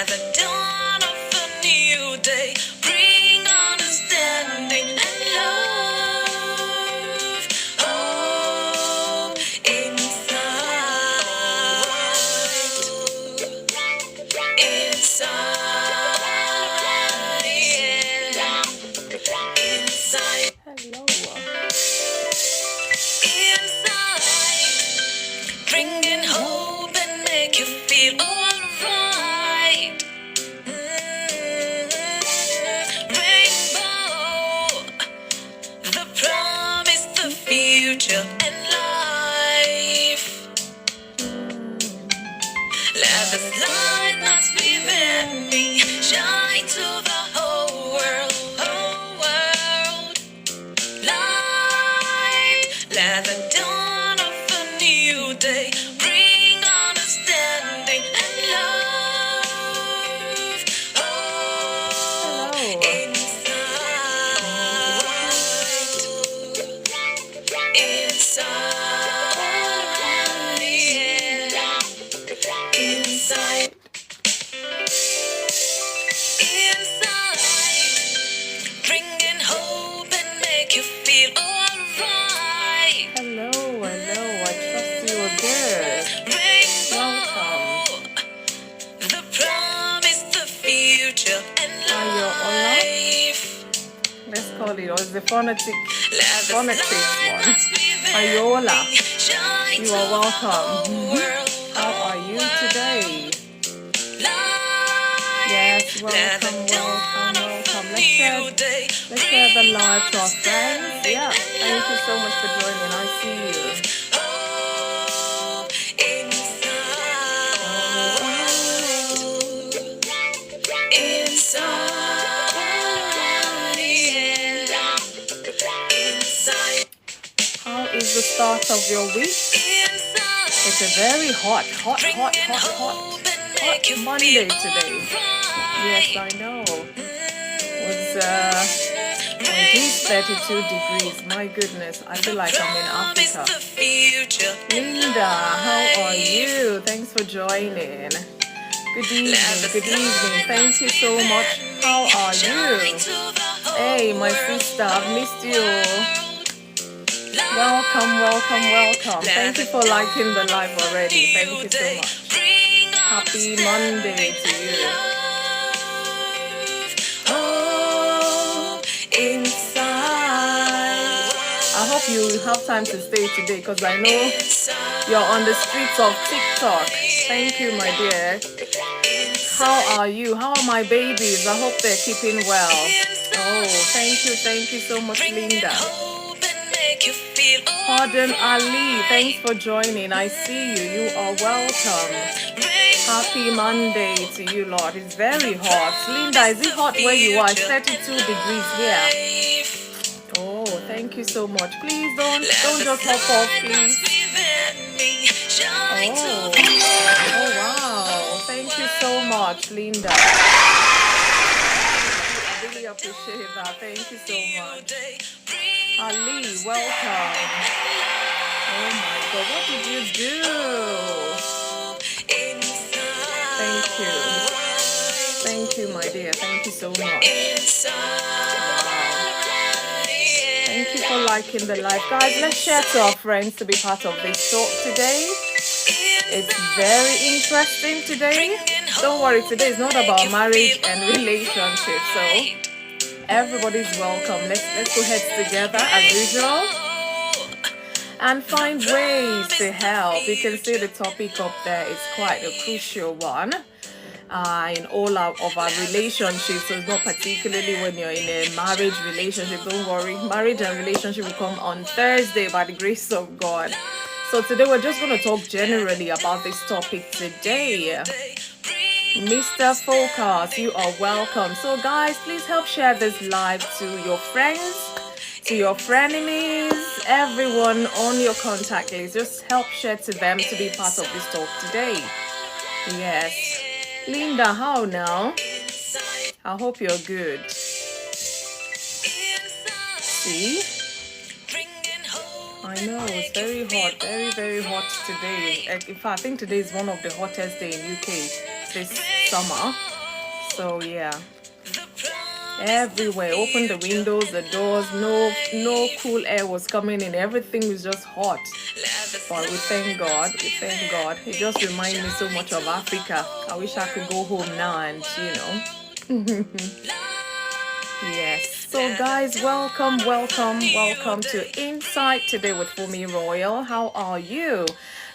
Let the dawn of a new day bring understanding and love. Oh, inside, yeah. Inside. Hello. Inside, bringing hope and make you feel alright. Rainbow, the promise, the future, and life. Let the light that's within me shine to the whole world, whole world. Light, let the dawn of a new day bring understanding and love. Oh, inside, yeah. Inside, bringing hope and make you feel alright. Hello. I trust you are good. Welcome. The promise, the future, and life. Let's call it, or is the phonetics one? Ayola. You are welcome. How are you today? Yes, welcome. Let's share the live to our friends. Yeah, thank you so much for joining. I see you. How is the start of your week? It's a very hot Monday today. Yes, I know. It is 32 degrees. My goodness, I feel like I'm in Africa. Linda, how are you? Thanks for joining. Good evening. Thank you so much. How are you? Hey, my sister, I've missed you. Welcome. Thank you for liking the live already. Thank you so much. Happy Monday to you. Oh, inside. I hope you have time to stay today because I know you're on the streets of TikTok. Thank you, my dear. How are you? How are my babies? I hope they're keeping well. Oh, thank you so much, Linda. Pardon Ali, thanks for joining. I see you. You are welcome. Happy Monday to you, Lord. It's very hot. Linda, is it hot where you are? It's 32 degrees here. Oh, thank you so much. Please don't just hop off, please. Oh wow. Thank you so much, Linda. I really appreciate that. Thank you so much. Ali, welcome. Oh my God, what did you do? Thank you, my dear. Thank you so much. Wow. Thank you for liking the live. Guys, let's share to our friends to be part of this talk today. It's very interesting today. Don't worry, today is not about marriage and relationships, so everybody's welcome. Let's put heads together as usual and find ways to help. You can see the topic up there. It's quite a crucial one in all of our relationships. So it's not particularly when you're in a marriage relationship. Don't worry, marriage and relationship will come on Thursday by the grace of God. So today we're just going to talk generally about this topic today. Mr. Focus, you are welcome. So guys, please help share this live to your friends, to your frenemies, everyone on your contact list. Just help share to them to be part of this talk today. Yes. Linda, how now? I hope you're good. See? I know, it's very hot, very hot today. In fact, I think today is one of the hottest days in UK. this summer. So yeah, everywhere, open the windows, the doors, no cool air was coming in, everything was just hot. But we thank God, it just reminds me so much of Africa. I wish I could go home now and yes. So guys, welcome to Insight today with FunmiRoyal. How are you?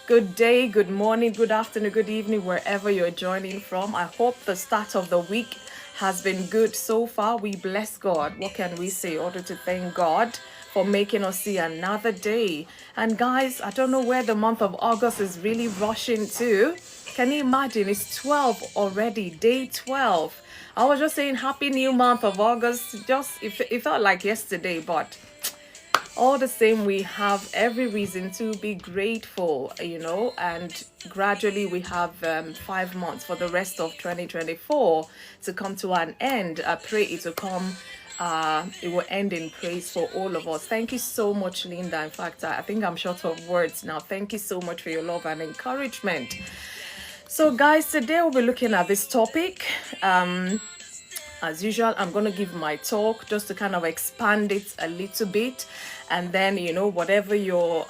Good day, good morning, good afternoon, good evening, wherever you're joining from. I hope the start of the week has been good so far. We bless God. What can we say other to thank God for making us see another day? And guys, I don't know where the month of August is really rushing to. Can you imagine? It's 12 already, day 12. I was just saying happy new month of August. Just it felt like yesterday, but all the same, we have every reason to be grateful, and gradually we have 5 months for the rest of 2024 to come to an end. I pray it will come. It will end in praise for all of us. Thank you so much, Linda. In fact, I think I'm short of words now. Thank you so much for your love and encouragement. So guys, today we'll be looking at this topic. As usual, I'm going to give my talk just to kind of expand it a little bit. And then, whatever your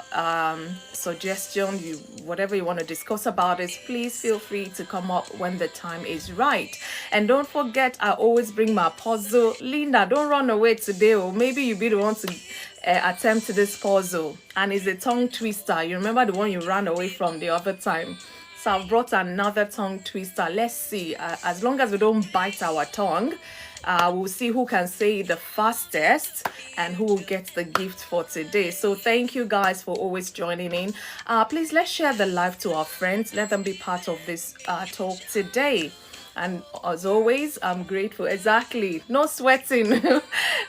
suggestion, whatever you want to discuss about it, please feel free to come up when the time is right. And don't forget, I always bring my puzzle. Linda, don't run away today, or maybe you'll be the one to attempt this puzzle. And it's a tongue twister. You remember the one you ran away from the other time? So I've brought another tongue twister. Let's see. As long as we don't bite our tongue, we'll see who can say it the fastest and who will get the gift for today. So thank you guys for always joining in. Please, let's share the live to our friends. Let them be part of this talk today. And as always, I'm grateful. Exactly. No sweating.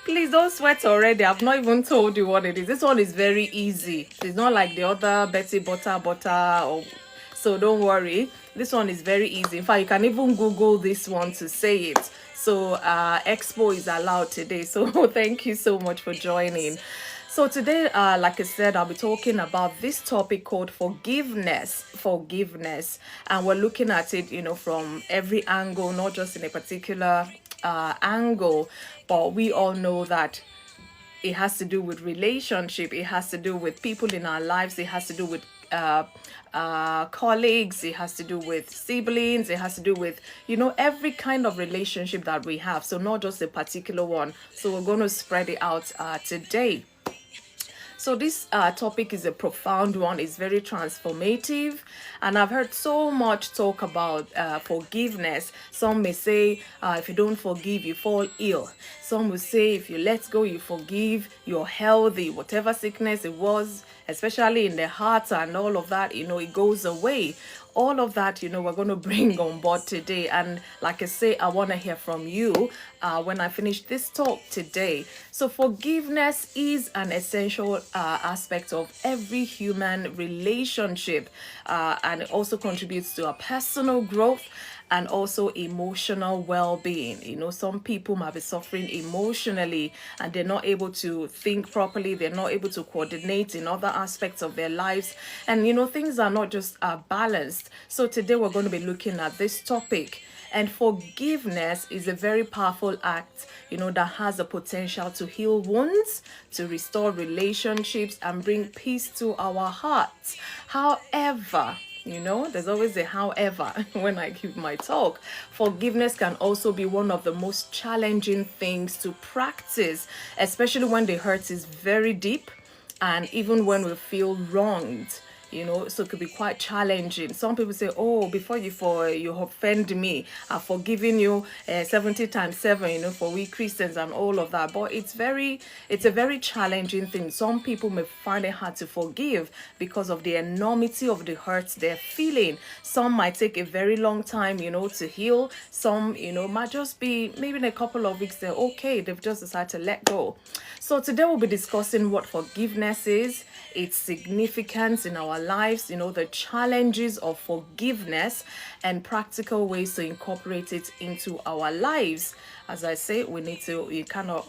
Please don't sweat already. I've not even told you what it is. This one is very easy. It's not like the other Betty Butter or... So don't worry, this one is very easy. In fact, you can even Google this one to say it. So Expo is allowed today. So thank you so much for joining. So today, like I said, I'll be talking about this topic called forgiveness. And we're looking at it, from every angle, not just in a particular angle. But we all know that it has to do with relationship. It has to do with people in our lives. It has to do with colleagues. It has to do with siblings. It has to do with every kind of relationship that we have, so not just a particular one. So we're going to spread it out today. So this topic is a profound one. It's very transformative, and I've heard so much talk about forgiveness. Some may say if you don't forgive, you fall ill. Some will say if you let go, you forgive, you're healthy. Whatever sickness it was, especially in the heart and all of that, it goes away. All of that, we're going to bring on board today. And like I say, I want to hear from you when I finish this talk today. So forgiveness is an essential aspect of every human relationship, and it also contributes to our personal growth and also emotional well-being. Some people might be suffering emotionally and they're not able to think properly. They're not able to coordinate in other aspects of their lives. And, things are not just balanced. So today we're going to be looking at this topic. And forgiveness is a very powerful act, that has the potential to heal wounds, to restore relationships, and bring peace to our hearts. However, there's always a however when I give my talk. Forgiveness can also be one of the most challenging things to practice, especially when the hurt is very deep and even when we feel wronged. So it could be quite challenging. Some people say, oh, before you offend me, I've forgiven you 70 times 7, for we Christians and all of that. But it's a very challenging thing. Some people may find it hard to forgive because of the enormity of the hurts they're feeling. Some might take a very long time, to heal. Some, might just be maybe in a couple of weeks, they're okay. They've just decided to let go. So today we'll be discussing what forgiveness is, its significance in our our lives, the challenges of forgiveness and practical ways to incorporate it into our lives. As I say, we need to kind of,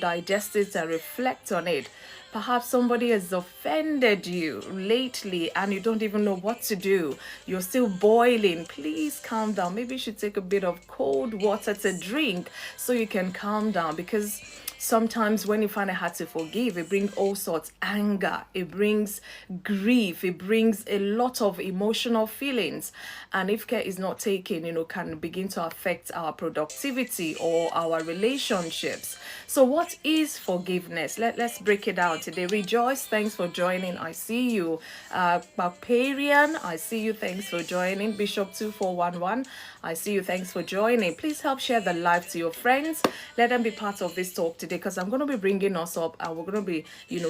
digest it and reflect on it. Perhaps somebody has offended you lately and you don't even know what to do. You're still boiling. Please calm down. Maybe you should take a bit of cold water to drink so you can calm down, because sometimes when you find it hard to forgive, it brings all sorts anger, it brings grief, it brings a lot of emotional feelings. And if care is not taken, can begin to affect our productivity or our relationships. So what is forgiveness? Let's break it down today. Rejoice, thanks for joining. I see you. Barbarian, I see you. Thanks for joining. Bishop 2411, I see you. Thanks for joining. Please help share the live to your friends. Let them be part of this talk today, because I'm going to be bringing us up and we're going to be,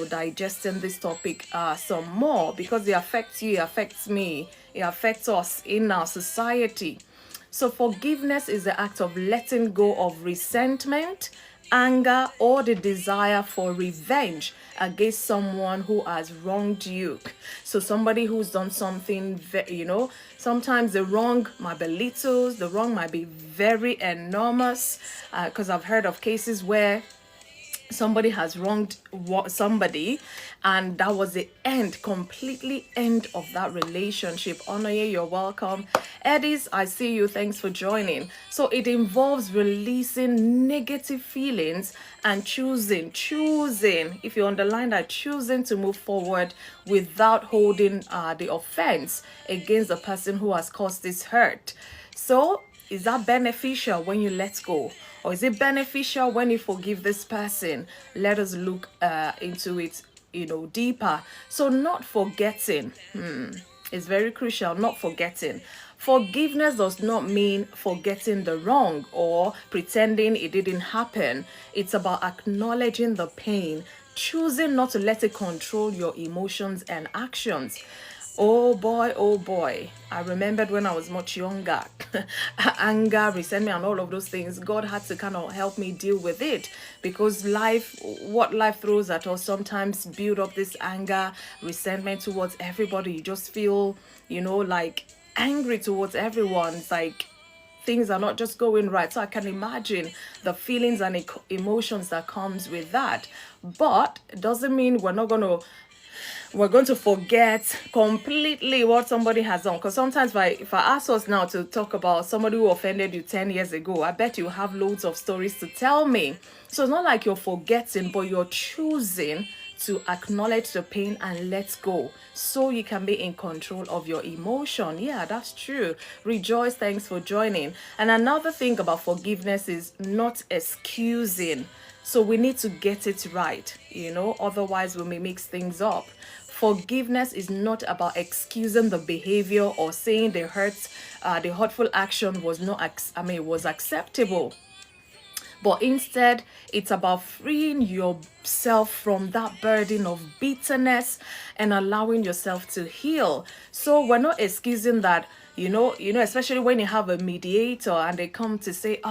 digesting this topic some more, because it affects you, it affects me, it affects us in our society. So forgiveness is the act of letting go of resentment, anger, or the desire for revenge against someone who has wronged you. So somebody who's done something, sometimes the wrong might be little, the wrong might be very enormous, because I've heard of cases where somebody has wronged somebody and that was the completely end of that relationship. Onoye, you're welcome. Edis, I see you. Thanks for joining. So it involves releasing negative feelings and choosing, if you underline that, choosing to move forward without holding the offense against the person who has caused this hurt. So is that beneficial when you let go? Or is it beneficial when you forgive this person? Let us look into it, deeper. So not forgetting is very crucial. Not forgetting. Forgiveness does not mean forgetting the wrong or pretending it didn't happen. It's about acknowledging the pain, choosing not to let it control your emotions and actions. Oh boy, I remembered when I was much younger, anger, resentment, and all of those things. God had to kind of help me deal with it, because what life throws at us sometimes build up this anger, resentment towards everybody. You just feel, like angry towards everyone. It's like things are not just going right. So I can imagine the feelings and emotions that comes with that. But it doesn't mean we're going to forget completely what somebody has done. Because sometimes if I ask us now to talk about somebody who offended you 10 years ago, I bet you have loads of stories to tell me. So it's not like you're forgetting, but you're choosing to acknowledge the pain and let go, so you can be in control of your emotion. Yeah, that's true. Rejoice, thanks for joining. And another thing about forgiveness is not excusing. So we need to get it right, otherwise we may mix things up. Forgiveness is not about excusing the behavior or saying the hurtful action was was acceptable. But instead, it's about freeing yourself from that burden of bitterness and allowing yourself to heal. So we're not excusing that, especially when you have a mediator and they come to say,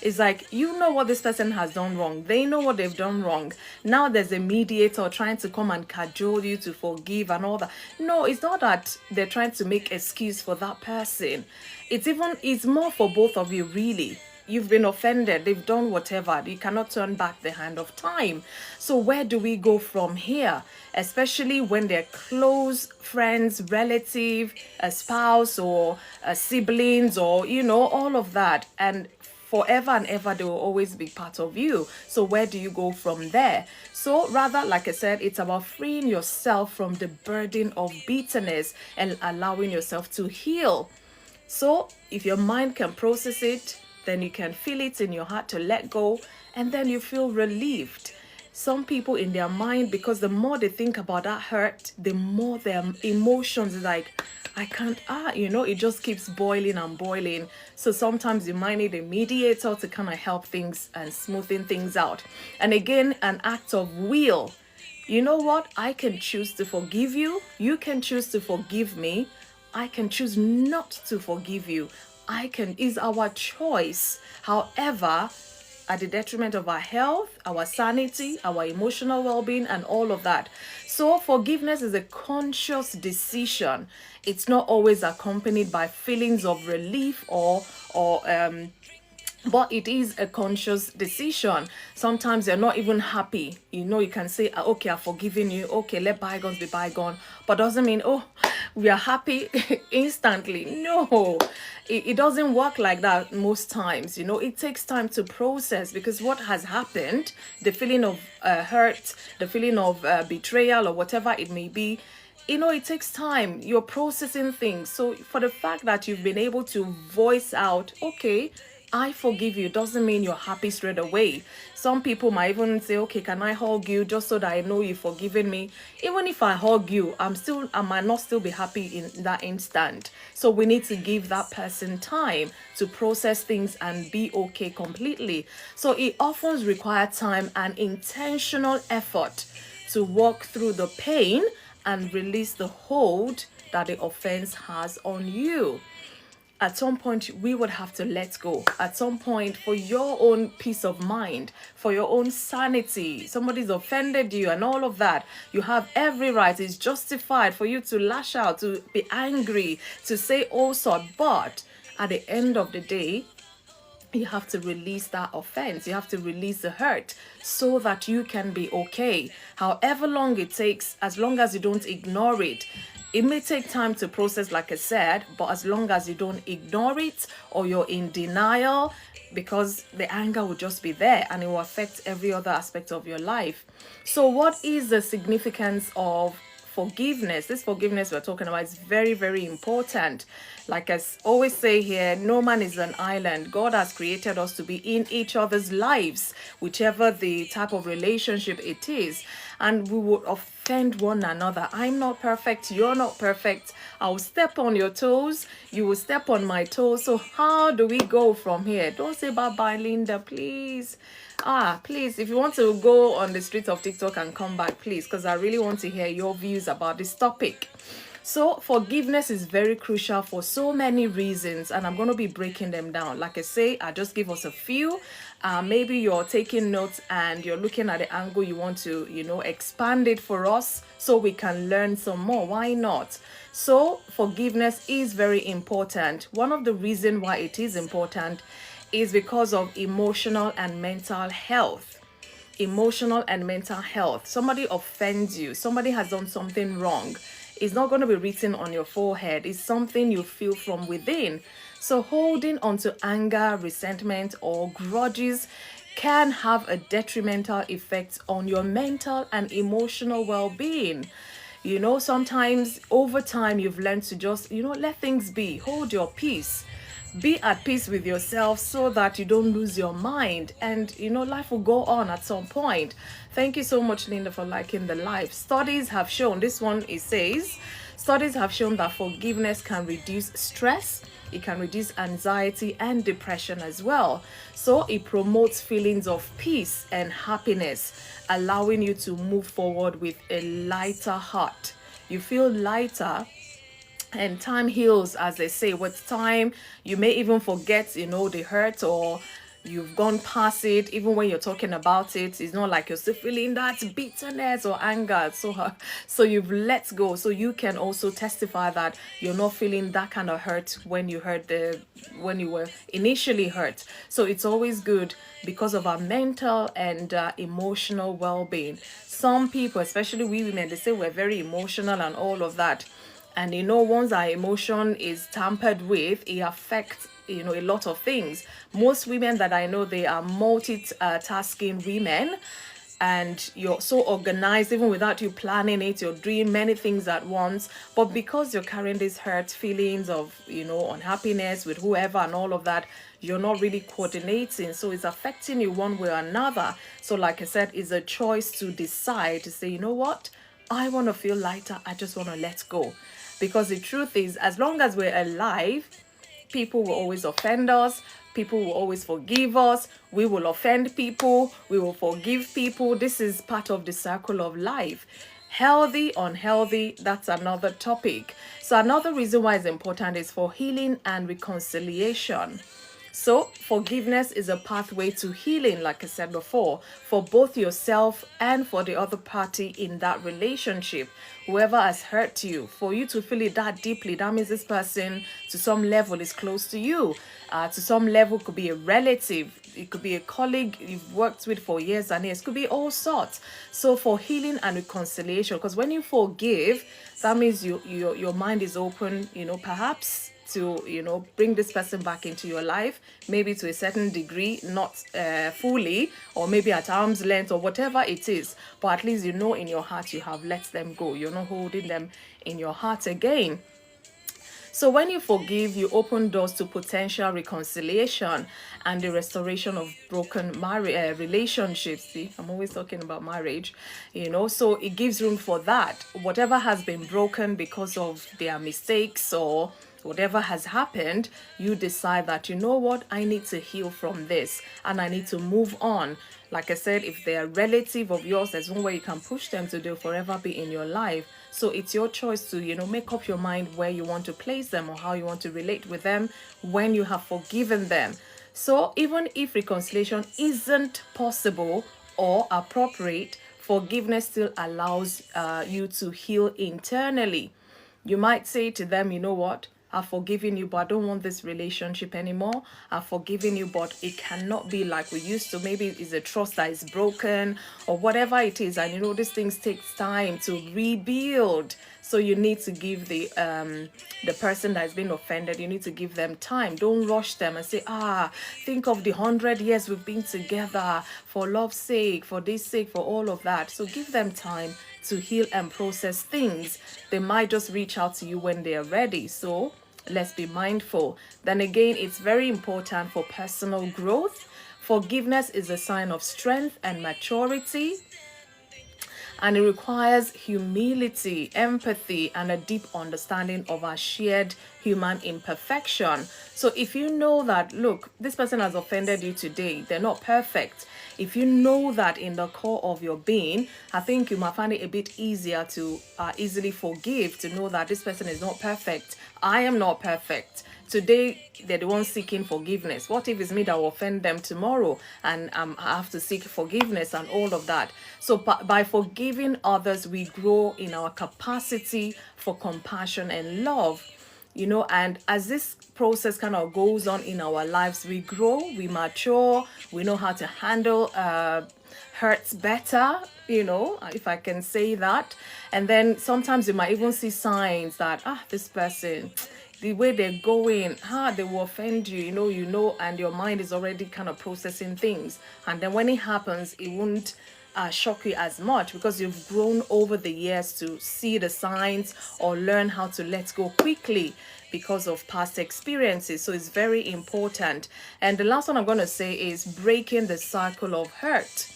it's like, what this person has done wrong. They know what they've done wrong. Now there's a mediator trying to come and cajole you to forgive and all that. No, it's not that they're trying to make excuse for that person. It's more for both of you, really. You've been offended. They've done whatever. You cannot turn back the hand of time. So where do we go from here? Especially when they're close friends, relative, a spouse, or siblings, or, all of that. And forever and ever, they will always be part of you. So where do you go from there? So rather, like I said, it's about freeing yourself from the burden of bitterness and allowing yourself to heal. So if your mind can process it, then you can feel it in your heart to let go, and then you feel relieved. Some people in their mind, because the more they think about that hurt, the more their emotions is like, I can't, it just keeps boiling and boiling. So sometimes you might need a mediator to kind of help things and smoothing things out. And again, an act of will. You know what? I can choose to forgive you. You can choose to forgive me. I can choose not to forgive you. Is our choice. However, at the detriment of our health, our sanity, our emotional well-being, and all of that. So forgiveness is a conscious decision. It's not always accompanied by feelings of relief or but it is a conscious decision. Sometimes you're not even happy. You can say, okay, I've forgiven you. Okay, let bygones be bygone. But doesn't mean, oh, we are happy instantly. No, it doesn't work like that most times. It takes time to process, because what has happened, the feeling of hurt, the feeling of betrayal, or whatever it may be, it takes time. You're processing things. So for the fact that you've been able to voice out, okay, I forgive you, doesn't mean you're happy straight away. Some people might even say, okay, can I hug you just so that I know you've forgiven me? Even if I hug you, I might not still be happy in that instant. So we need to give that person time to process things and be okay completely. So it often requires time and intentional effort to walk through the pain and release the hold that the offense has on you. At some point, we would have to let go. At some point, for your own peace of mind, for your own sanity, somebody's offended you and all of that, you have every right. It's justified for you to lash out, to be angry, to say all sorts. But at the end of the day, you have to release that offense. You have to release the hurt so that you can be okay. However long it takes, as long as you don't ignore it. It may take time to process, like I said, but as long as you don't ignore it or you're in denial, because the anger will just be there and it will affect every other aspect of your life. So what is the significance of forgiveness? This forgiveness we're talking about is very, very important. Like I always say here, no man is an island. God has created us to be in each other's lives, whichever the type of relationship it is. And we will offend one another. I'm not perfect. You're not perfect. I'll step on your toes. You will step on my toes. So how do we go from here? Don't say bye-bye, Linda, please. Please, if you want to go on the streets of TikTok and come back, please, because I really want to hear your views about this topic. So forgiveness is very crucial for so many reasons, and I'm going to be breaking them down. Like I say, I just give us a few. Maybe you're taking notes and you're looking at the angle you want to, expand it for us so we can learn some more. Why not? So forgiveness is very important. One of the reasons why it is important is because of emotional and mental health. Emotional and mental health. Somebody offends you. Somebody has done something wrong. It's not going to be written on your forehead. It's something you feel from within. So holding onto anger, resentment, or grudges can have a detrimental effect on your mental and emotional well-being. Sometimes over time you've learned to just, let things be. Hold your peace. Be at peace with yourself so that you don't lose your mind, and life will go on at some point. Thank you so much, Linda, for liking the live. Studies have shown, this one it says, studies have shown that forgiveness can reduce stress, it can reduce anxiety and depression as well. So it promotes feelings of peace and happiness, allowing you to move forward with a lighter heart. You feel lighter. And time heals, as they say. With time, you may even forget, the hurt, or you've gone past it. Even when you're talking about it, it's not like you're still feeling that bitterness or anger. So you've let go. So you can also testify that you're not feeling that kind of hurt when you were initially hurt. So it's always good because of our mental and emotional well-being. Some people, especially we women, they say we're very emotional and all of that. And once our emotion is tampered with, it affects a lot of things. Most women that I know, they are multitasking women, and you're so organized, even without you planning it, you're doing many things at once. But because you're carrying these hurt feelings of unhappiness with whoever and all of that, you're not really coordinating, so it's affecting you one way or another. So like I said, it's a choice to decide to say, what, I want to feel lighter. I just want to let go. Because the truth is, as long as we're alive, people will always offend us. People will always forgive us. We will offend people. We will forgive people. This is part of the circle of life. Healthy, unhealthy, that's another topic. So another reason why it's important is for healing and reconciliation. So forgiveness is a pathway to healing, like I said before, for both yourself and for the other party in that relationship. Whoever has hurt you, for you to feel it that deeply, that means this person to some level is close to you. To some level, could be a relative, it could be a colleague you've worked with for years and years, it could be all sorts. So for healing and reconciliation, because when you forgive, that means your mind is open, perhaps to bring this person back into your life, maybe to a certain degree, not fully, or maybe at arm's length, or whatever it is, but at least in your heart you have let them go. You're not holding them in your heart again. So when you forgive, you open doors to potential reconciliation and the restoration of broken relationships. See, I'm always talking about marriage, so it gives room for that. Whatever has been broken because of their mistakes or whatever has happened, you decide that, what, I need to heal from this and I need to move on. Like I said, if they're a relative of yours, there's one way you can push them to they'll forever be in your life. So it's your choice to, make up your mind where you want to place them or how you want to relate with them when you have forgiven them. So even if reconciliation isn't possible or appropriate, forgiveness still allows you to heal internally. You might say to them, you know what? I've forgiven you, but I don't want this relationship anymore. I've forgiven you, but it cannot be like we used to. Maybe it's a trust that is broken or whatever it is. And these things takes time to rebuild. So you need to give the person that has been offended, you need to give them time. Don't rush them and say, think of the 100 years we've been together, for love's sake, for this sake, for all of that. So give them time to heal and process things. They might just reach out to you when they are ready. So let's be mindful. Then again, it's very important for personal growth. Forgiveness is a sign of strength and maturity. And it requires humility, empathy, and a deep understanding of our shared human imperfection. So if you know that, look, this person has offended you today, they're not perfect. If you know that in the core of your being, I think you might find it a bit easier to easily forgive, to know that this person is not perfect. I am not perfect. Today, they're the ones seeking forgiveness. What if it's me that will offend them tomorrow and I have to seek forgiveness and all of that? So by forgiving others, we grow in our capacity for compassion and love. And as this process kind of goes on in our lives, we grow, we mature, we know how to handle hurts better, if I can say that. And then sometimes you might even see signs that, this person, the way they're going, they will offend you, and your mind is already kind of processing things. And then when it happens, it won't shock you as much because you've grown over the years to see the signs or learn how to let go quickly because of past experiences. So it's very important. And the last one I'm going to say is breaking the cycle of hurt.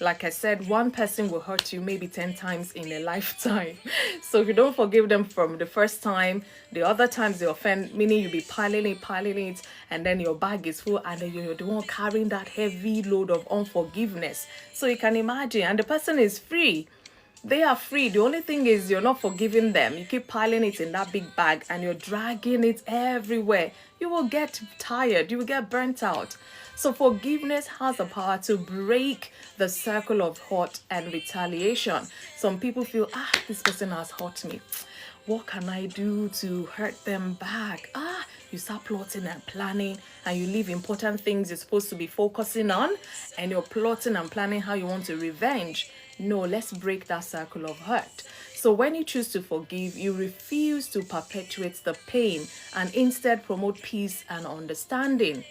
Like I said, one person will hurt you maybe 10 times in a lifetime. So if you don't forgive them from the first time, the other times they offend, meaning you'll be piling it, and then your bag is full, and then you're the one carrying that heavy load of unforgiveness. So you can imagine, and the person is free. They are free. The only thing is you're not forgiving them. You keep piling it in that big bag and you're dragging it everywhere. You will get tired. You will get burnt out. So forgiveness has the power to break the circle of hurt and retaliation. Some people feel, this person has hurt me. What can I do to hurt them back? You start plotting and planning, and you leave important things you're supposed to be focusing on, and you're plotting and planning how you want to revenge. No, let's break that circle of hurt. So when you choose to forgive, you refuse to perpetuate the pain and instead promote peace and understanding.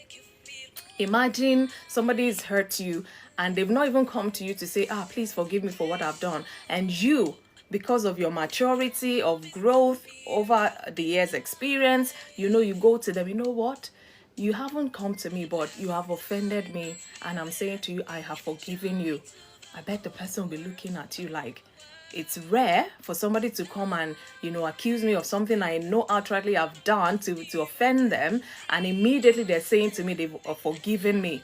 Imagine somebody's hurt you and they've not even come to you to say, please forgive me for what I've done. And you, because of your maturity, of growth over the years experience, you go to them, you know what? You haven't come to me, but you have offended me. And I'm saying to you, I have forgiven you. I bet the person will be looking at you like, it's rare for somebody to come and, accuse me of something I know outrightly I've done to offend them. And immediately they're saying to me, they've forgiven me.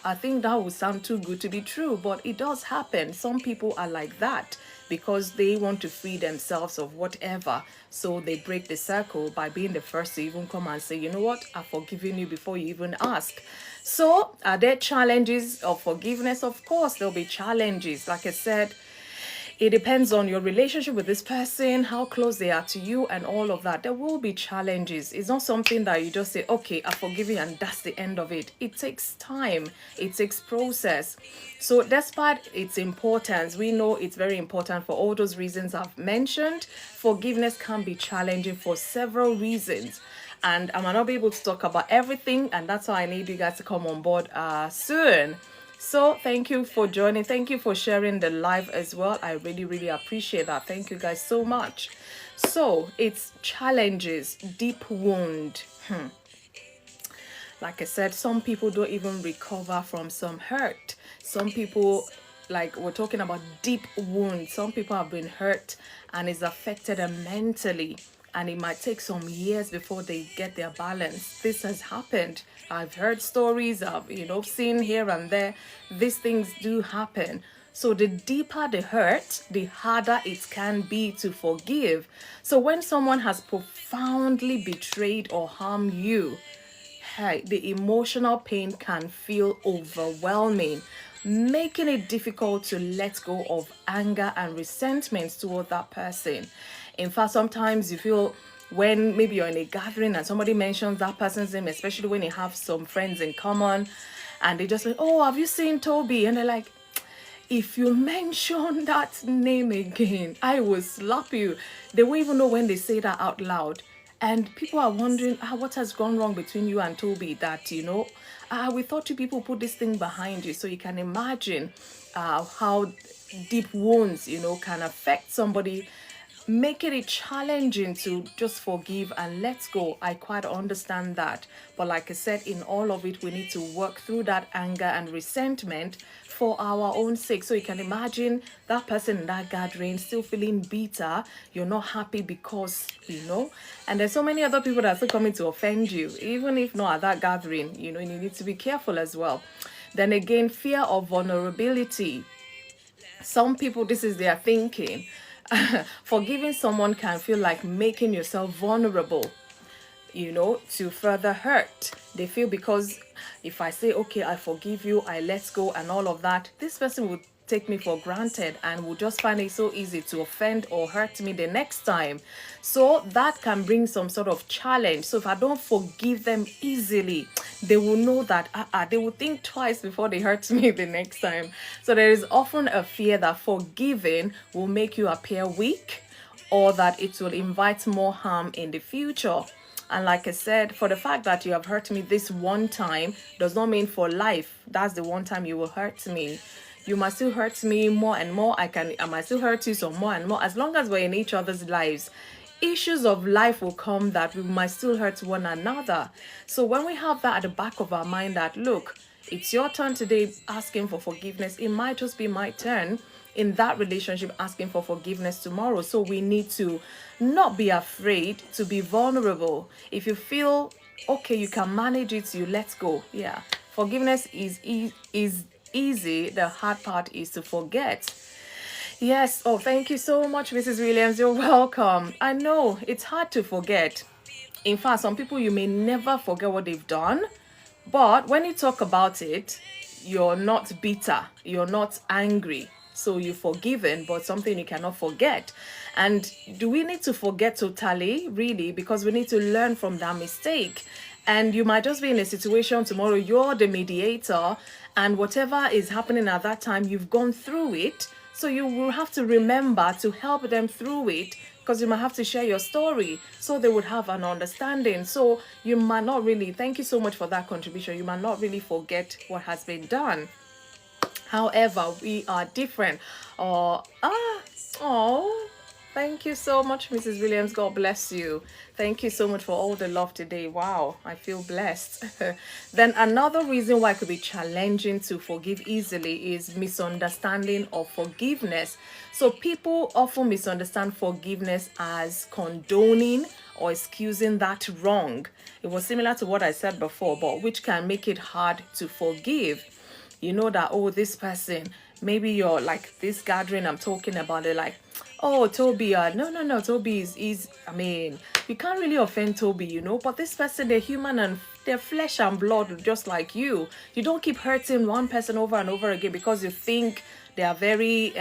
I think that would sound too good to be true, but it does happen. Some people are like that because they want to free themselves of whatever. So they break the circle by being the first to even come and say, you know what, I've forgiven you before you even ask. So are there challenges of forgiveness? Of course, there'll be challenges. Like I said, it depends on your relationship with this person, how close they are to you, and all of that. There will be challenges. It's not something that you just say, okay, I forgive you, and that's the end of it. It takes time, it takes process. So despite its importance, we know it's very important for all those reasons I've mentioned. Forgiveness can be challenging for several reasons, and I might not be able to talk about everything, and that's why I need you guys to come on board soon. So thank you for joining. Thank you for sharing the live as well. I really, really appreciate that. Thank you guys so much. So it's challenges, deep wound. Like I said, some people don't even recover from some hurt. Some people, like we're talking about deep wounds. Some people have been hurt and it's affected them mentally. And it might take some years before they get their balance. This has happened. I've heard stories, I've seen here and there. These things do happen. So the deeper the hurt, the harder it can be to forgive. So when someone has profoundly betrayed or harmed you, hey, the emotional pain can feel overwhelming, making it difficult to let go of anger and resentment toward that person. In fact, sometimes you feel when maybe you're in a gathering and somebody mentions that person's name, especially when you have some friends in common, and they just say, oh, have you seen Toby? And they're like, if you mention that name again, I will slap you. They won't even know when they say that out loud. And people are wondering, what has gone wrong between you and Toby that, we thought you people put this thing behind you. So you can imagine how deep wounds, can affect somebody, making it challenging to just forgive and let go. I quite understand that. But like I said, in all of it, we need to work through that anger and resentment for our own sake. So you can imagine that person in that gathering still feeling bitter. You're not happy because, and there's so many other people that are still coming to offend you, even if not at that gathering, and you need to be careful as well. Then again, fear of vulnerability. Some people, this is their thinking. Forgiving someone can feel like making yourself vulnerable, to further hurt. They feel because if I say, okay, I forgive you, I let go and all of that, this person would take me for granted and will just find it so easy to offend or hurt me the next time. So that can bring some sort of challenge. So if I don't forgive them easily, they will know that they will think twice before they hurt me the next time. So there is often a fear that forgiving will make you appear weak, or that it will invite more harm in the future. And like I said, for the fact that you have hurt me this one time does not mean for life that's the one time you will hurt me. You must still hurt me more and more. I might still hurt you some more and more. As long as we're in each other's lives, issues of life will come that we might still hurt one another. So when we have that at the back of our mind that, look, it's your turn today asking for forgiveness, it might just be my turn in that relationship asking for forgiveness tomorrow. So we need to not be afraid to be vulnerable. If you feel okay, you can manage it, you let go. Yeah, forgiveness is easy. The hard part is to forget. Yes. Oh, thank you so much, Mrs. Williams. You're welcome. I know it's hard to forget. In fact, some people, you may never forget what they've done, but when you talk about it, you're not bitter, you're not angry. So you're forgiven, but something you cannot forget. And do we need to forget totally? Really? Because we need to learn from that mistake. And you might just be in a situation tomorrow, you're the mediator, and whatever is happening at that time, you've gone through it. So you will have to remember to help them through it, because you might have to share your story so they would have an understanding. So you might not really, thank you so much for that contribution, you might not really forget what has been done. However, we are different. Thank you so much, Mrs. Williams. God bless you. Thank you so much for all the love today. Wow, I feel blessed. Then another reason why it could be challenging to forgive easily is misunderstanding of forgiveness. So people often misunderstand forgiveness as condoning or excusing that wrong. It was similar to what I said before, but which can make it hard to forgive. You know that, oh, this person, maybe you're like this gathering I'm talking about, they're like, oh, Toby, no, Toby is, I mean, you can't really offend Toby, you know, but this person, they're human and they're flesh and blood just like you. You don't keep hurting one person over and over again because you think they are very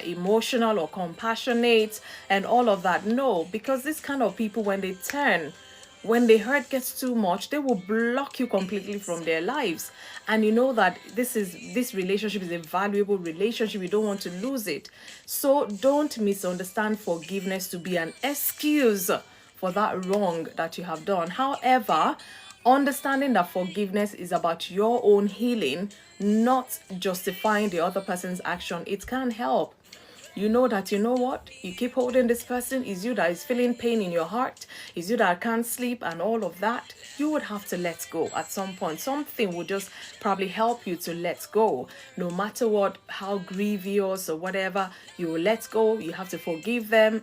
emotional or compassionate and all of that. No, because this kind of people, when the hurt gets too much, they will block you completely from their lives. And you know that this relationship is a valuable relationship. You don't want to lose it. So don't misunderstand forgiveness to be an excuse for that wrong that you have done. However, understanding that forgiveness is about your own healing, not justifying the other person's action, it can help. You know that, you know what, you keep holding this person, is you that is feeling pain in your heart, is you that can't sleep and all of that, you would have to let go at some point. Something would just probably help you to let go. No matter what, how grievous or whatever, you will let go. You have to forgive them.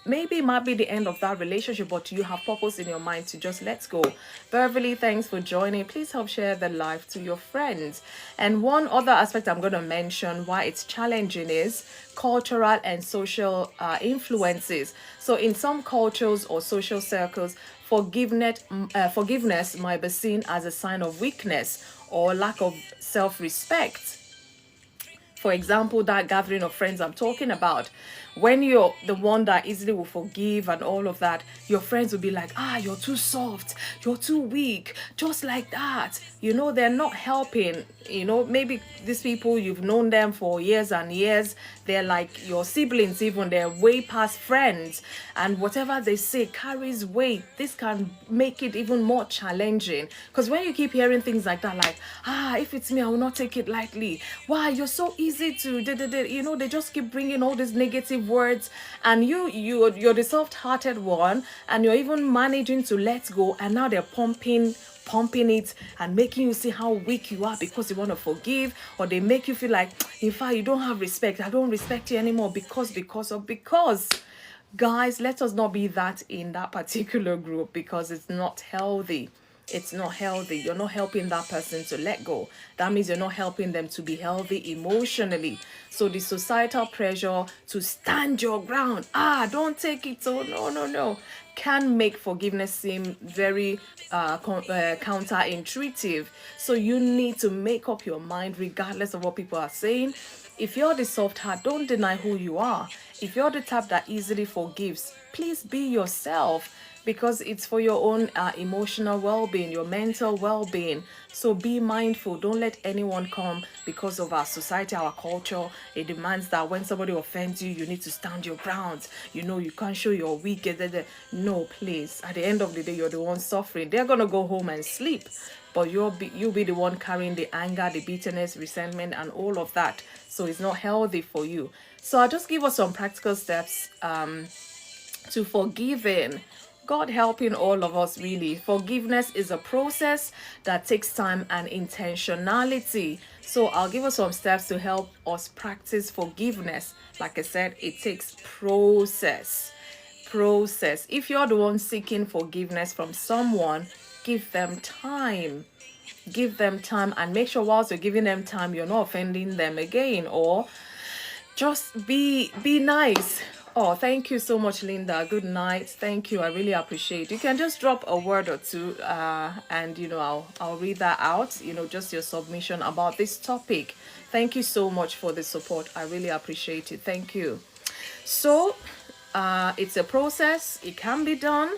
Maybe it might be the end of that relationship, but you have purpose in your mind to just let go. Beverly, thanks for joining. Please help share the live to your friends. And one other aspect I'm going to mention why it's challenging is cultural and social influences. So in some cultures or social circles, forgiveness might be seen as a sign of weakness or lack of self-respect. For example, that gathering of friends I'm talking about, when you're the one that easily will forgive and all of that, your friends will be like, you're too soft, you're too weak, just like that. You know, they're not helping. You know, maybe these people, you've known them for years and years. They're like your siblings even. They're way past friends. And whatever they say carries weight. This can make it even more challenging. Because when you keep hearing things like that, like, if it's me, I will not take it lightly. Why? You're so easy to, you know, they just keep bringing all these negative words. And you're the soft-hearted one. And you're even managing to let go. And now they're pumping it and making you see how weak you are because you want to forgive, or they make you feel like, in fact, you don't have respect. I don't respect you anymore because. Guys, let us not be that in that particular group, because it's not healthy. It's not healthy. You're not helping that person to let go. That means you're not helping them to be healthy emotionally. So the societal pressure to stand your ground, don't take it, so no, can make forgiveness seem very counterintuitive. So you need to make up your mind regardless of what people are saying. If you're the soft heart, don't deny who you are. If you're the type that easily forgives, please be yourself, because it's for your own emotional well-being, your mental well-being. So be mindful. Don't let anyone come, because of our society, our culture. It demands that when somebody offends you, you need to stand your ground. You know, you can't show your weakness. No, please. At the end of the day, you're the one suffering. They're going to go home and sleep, but you'll be the one carrying the anger, the bitterness, resentment, and all of that. So it's not healthy for you. So I'll just give us some practical steps to forgiving. God helping all of us, really. Forgiveness is a process that takes time and intentionality. So I'll give us some steps to help us practice forgiveness. Like I said, it takes process. If you're the one seeking forgiveness from someone, give them time. Give them time, and make sure whilst you're giving them time, you're not offending them again, or just be nice. Oh, thank you so much, Linda. Good night. Thank you. I really appreciate it. You can just drop a word or two, and you know, I'll read that out. You know, just your submission about this topic. Thank you so much for the support. I really appreciate it. Thank you. So, it's a process. It can be done,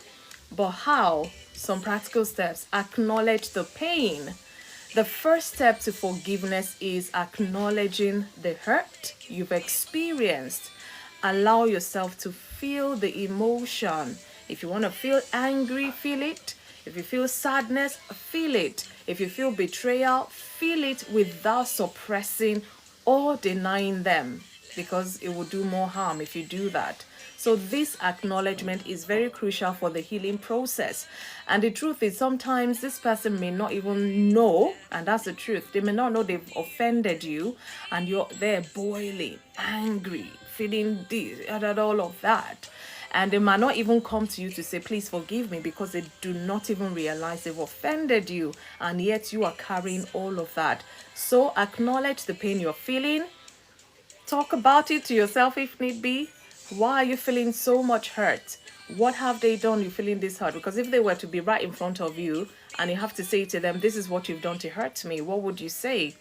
but how? Some practical steps. Acknowledge the pain. The first step to forgiveness is acknowledging the hurt you've experienced. Allow yourself to feel the emotion. If you want to feel angry, feel it. If you feel sadness, feel it. If you feel betrayal, feel it without suppressing or denying them, because it will do more harm if you do that. So this acknowledgement is very crucial for the healing process. And the truth is, sometimes this person may not even know, and that's the truth. They may not know they've offended you, and you're there boiling, angry, feeling this and all of that. And they might not even come to you to say, please forgive me, because they do not even realize they've offended you. And yet you are carrying all of that. So acknowledge the pain you're feeling. Talk about it to yourself if need be. Why are you feeling so much hurt? What have they done you feeling this hurt? Because if they were to be right in front of you and you have to say to them, this is what you've done to hurt me, what would you say?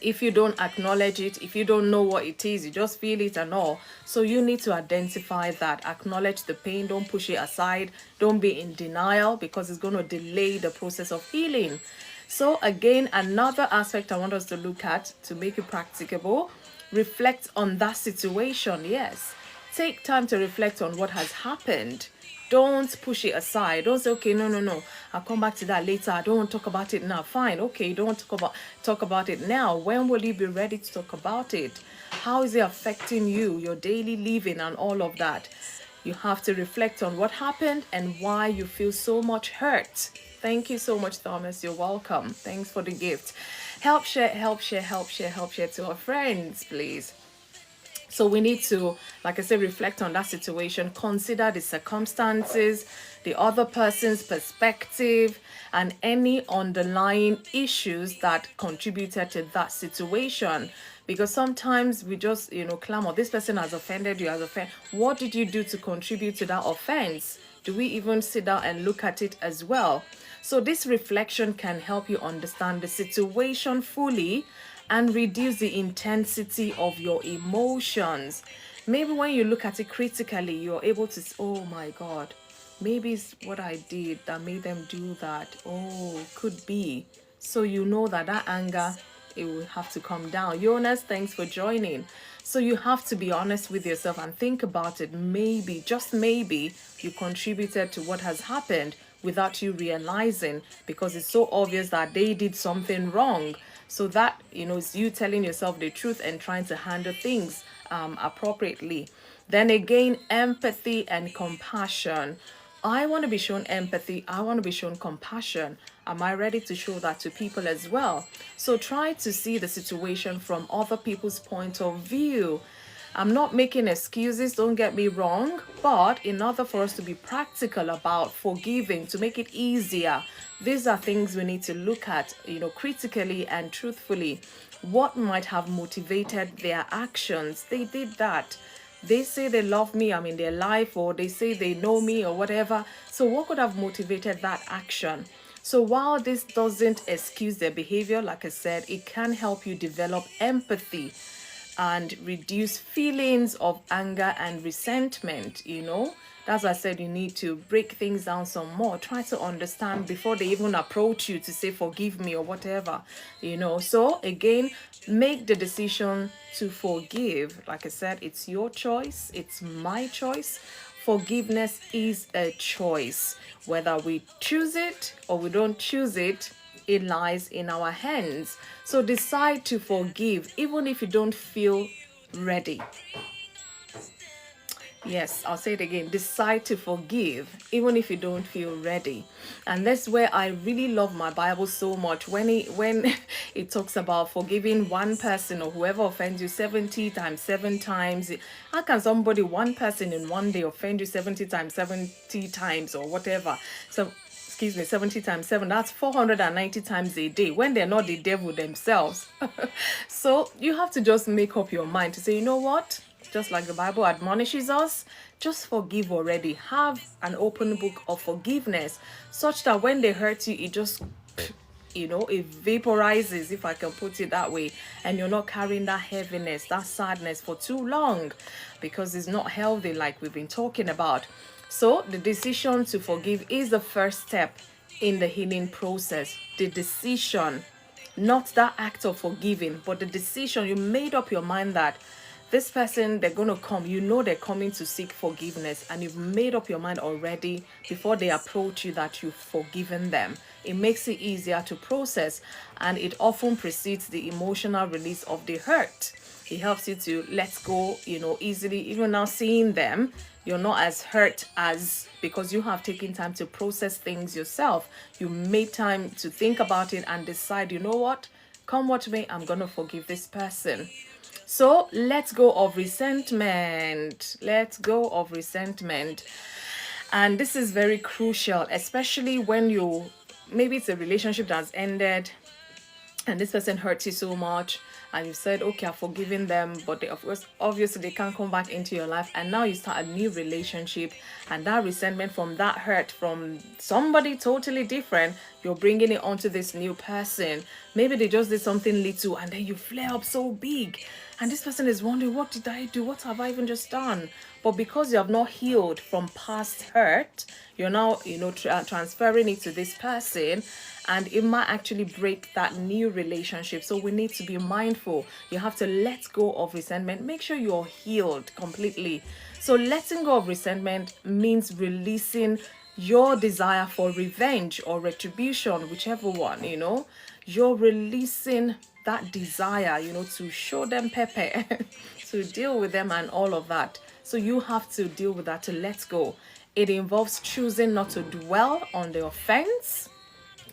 If you don't acknowledge it, if you don't know what it is, you just feel it and all. So you need to identify that, acknowledge the pain, don't push it aside, don't be in denial, because it's going to delay the process of healing. So again, another aspect I want us to look at to make it practicable, reflect on that situation. Yes, take time to reflect on what has happened. Don't push it aside. Don't say, okay, no. I'll come back to that later. I don't want to talk about it now. Fine. Okay, you don't want to talk about it now. When will you be ready to talk about it? How is it affecting you, your daily living and all of that? You have to reflect on what happened and why you feel so much hurt. Thank you so much, Thomas. You're welcome. Thanks for the gift. Help share to our friends, please. So we need to, like I said, reflect on that situation, consider the circumstances, the other person's perspective, and any underlying issues that contributed to that situation. Because sometimes we just, clamor, this person has offended you, What did you do to contribute to that offense? Do we even sit down and look at it as well? So this reflection can help you understand the situation fully and reduce the intensity of your emotions. Maybe when you look at it critically, you're able to say, oh my God, maybe it's what I did that made them do that. Oh, could be. So you know that anger, it will have to come down. Jonas, thanks for joining. So you have to be honest with yourself and think about it. Maybe, just maybe, you contributed to what has happened without you realizing, because it's so obvious that they did something wrong. So that, is you telling yourself the truth and trying to handle things appropriately. Then again, empathy and compassion. I want to be shown empathy. I want to be shown compassion. Am I ready to show that to people as well? So try to see the situation from other people's point of view. I'm not making excuses, don't get me wrong, but in order for us to be practical about forgiving, to make it easier, these are things we need to look at, critically and truthfully. What might have motivated their actions? They did that. They say they love me, I'm in their life, or they say they know me or whatever. So what could have motivated that action? So while this doesn't excuse their behavior, like I said, it can help you develop empathy and reduce feelings of anger and resentment. That's why I said you need to break things down some more. Try to understand before they even approach you to say forgive me or whatever. So again, make the decision to forgive. Like I said, it's your choice, it's my choice. Forgiveness is a choice. Whether we choose it or we don't choose it, it lies in our hands. So decide to forgive even if you don't feel ready. Yes, I'll say it again. Decide to forgive even if you don't feel ready. And that's where I really love my Bible so much. When it talks about forgiving one person or whoever offends you 70 times 7 times. How can one person in one day offend you 70 times 70 times or whatever? So 70 times 7, that's 490 times a day when they're not the devil themselves. So you have to just make up your mind to say, you know what? Just like the Bible admonishes us, just forgive already. Have an open book of forgiveness such that when they hurt you, it just, it vaporizes, if I can put it that way. And you're not carrying that heaviness, that sadness for too long, because it's not healthy like we've been talking about. So the decision to forgive is the first step in the healing process. The decision, not that act of forgiving, but the decision. You made up your mind that this person, they're going to come. They're coming to seek forgiveness, and you've made up your mind already before they approach you that you've forgiven them. It makes it easier to process, and it often precedes the emotional release of the hurt. It helps you to let go, easily. Even now seeing them, you're not as hurt as because you have taken time to process things yourself. You made time to think about it and decide, you know what? Come what may, I'm going to forgive this person. So let's go of resentment. Let's go of resentment. And this is very crucial, especially when maybe it's a relationship that's ended and this person hurts you so much, and you said, okay, I've forgiven them, but they, of course, obviously they can't come back into your life, and now you start a new relationship, and that resentment from that hurt from somebody totally different, you're bringing it onto this new person. Maybe they just did something little and then you flare up so big, and this person is wondering, what did I do? What have I even just done? But because you have not healed from past hurt, you're now, transferring it to this person, and it might actually break that new relationship. So we need to be mindful. You have to let go of resentment. Make sure you're healed completely. So letting go of resentment means releasing your desire for revenge or retribution, whichever one, you're releasing that desire, to show them pepe, to deal with them and all of that. So you have to deal with that, to let go. It involves choosing not to dwell on the offense,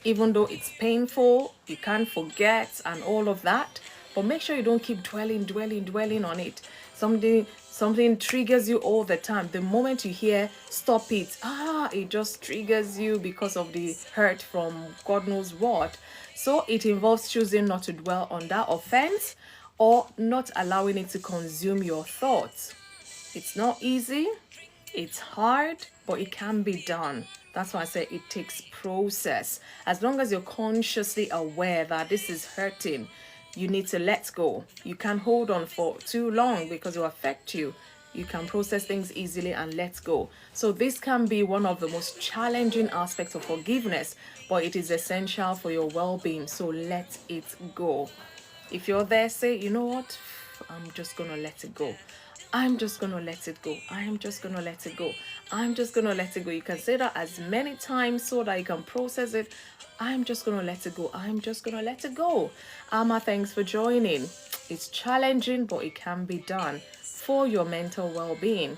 even though it's painful, you can't forget and all of that. But make sure you don't keep dwelling on it. Something triggers you all the time. The moment you hear stop it, it just triggers you because of the hurt from God knows what. So it involves choosing not to dwell on that offense or not allowing it to consume your thoughts. It's not easy, it's hard, but it can be done. That's why I say it takes process. As long as you're consciously aware that this is hurting, you need to let go. You can't hold on for too long because it will affect you. You can process things easily and let go. So this can be one of the most challenging aspects of forgiveness, but it is essential for your well-being. So let it go. If you're there, say, you know what? I'm just going to let it go. I'm just going to let it go. I'm just going to let it go. I'm just going to let it go. You can say that as many times so that you can process it. I'm just going to let it go. I'm just going to let it go. Amma, thanks for joining. It's challenging, but it can be done for your mental well-being.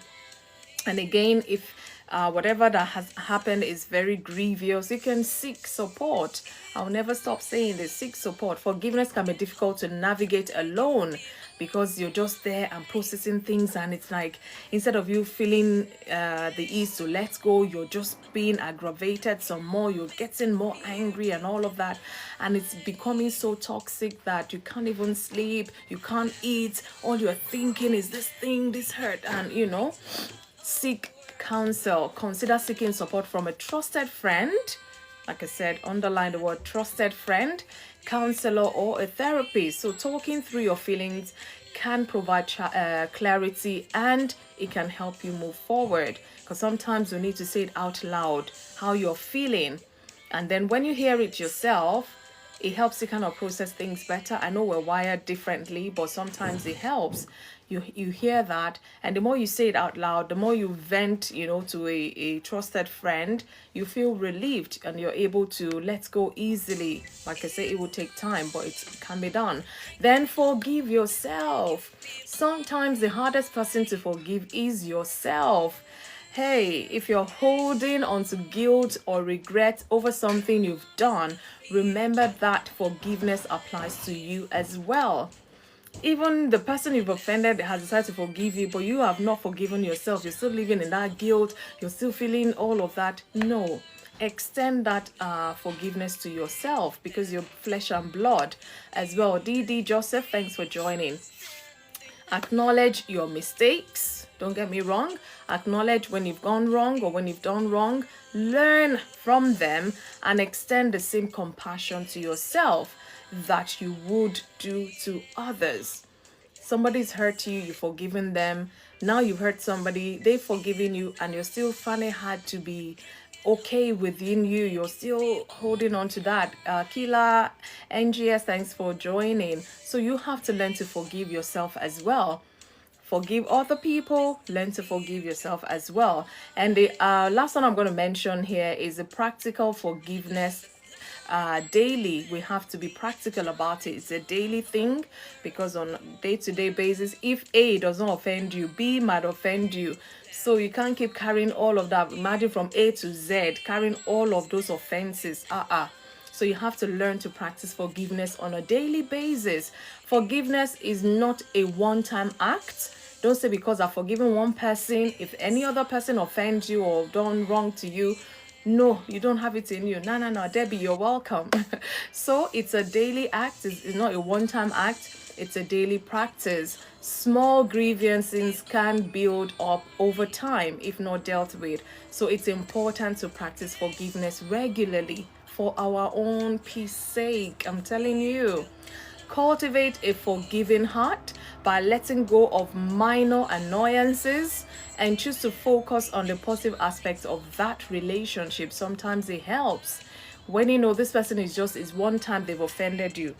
And again, if whatever that has happened is very grievous, you can seek support. I'll never stop saying this. Seek support. Forgiveness can be difficult to navigate alone because you're just there and processing things, and it's like instead of you feeling the ease to let go, you're just being aggravated some more. You're getting more angry and all of that, and it's becoming so toxic that you can't even sleep, you can't eat. All you're thinking is this thing, this hurt, and seek counsel. Consider seeking support from a trusted friend. Like I said, underline the word trusted friend, counselor, or a therapist. So talking through your feelings can provide clarity, and it can help you move forward, because sometimes you need to say it out loud how you're feeling, and then when you hear it yourself, it helps you kind of process things better. I know we're wired differently, but sometimes it helps. You hear that, and the more you say it out loud, the more you vent, to a trusted friend, you feel relieved and you're able to let go easily. Like I say, it will take time, but it can be done. Then forgive yourself. Sometimes the hardest person to forgive is yourself. Hey, if you're holding on to guilt or regret over something you've done, remember that forgiveness applies to you as well. Even the person you've offended has decided to forgive you, but you have not forgiven yourself. You're still living in that guilt. You're still feeling all of that. No. Extend that forgiveness to yourself, because you're flesh and blood as well. DD Joseph, thanks for joining. Acknowledge your mistakes. Don't get me wrong. Acknowledge when you've gone wrong or when you've done wrong. Learn from them and extend the same compassion to yourself that you would do to others. Somebody's hurt you, you've forgiven them. Now you've hurt somebody, they've forgiven you, and you're still finding it hard to be okay within you. You're still holding on to that. Kila, NGS, thanks for joining. So you have to learn to forgive yourself as well. Forgive other people, learn to forgive yourself as well. And the last one I'm going to mention here is a practical forgiveness. Daily, we have to be practical about it. It's a daily thing, because on a day-to-day basis, if A does not offend you, B might offend you. So you can't keep carrying all of that. Imagine from A to Z, carrying all of those offenses. So So you have to learn to practice forgiveness on a daily basis. Forgiveness is not a one-time act. Don't say because I've forgiven one person, if any other person offends you or done wrong to you, no, you don't have it in you. No, Debbie, you're welcome. So it's a daily act. It's not a one-time act. It's a daily practice. Small grievances can build up over time if not dealt with. So it's important to practice forgiveness regularly for our own peace sake. I'm telling you. Cultivate a forgiving heart by letting go of minor annoyances and choose to focus on the positive aspects of that relationship. Sometimes it helps. When you know this person is one time they've offended you,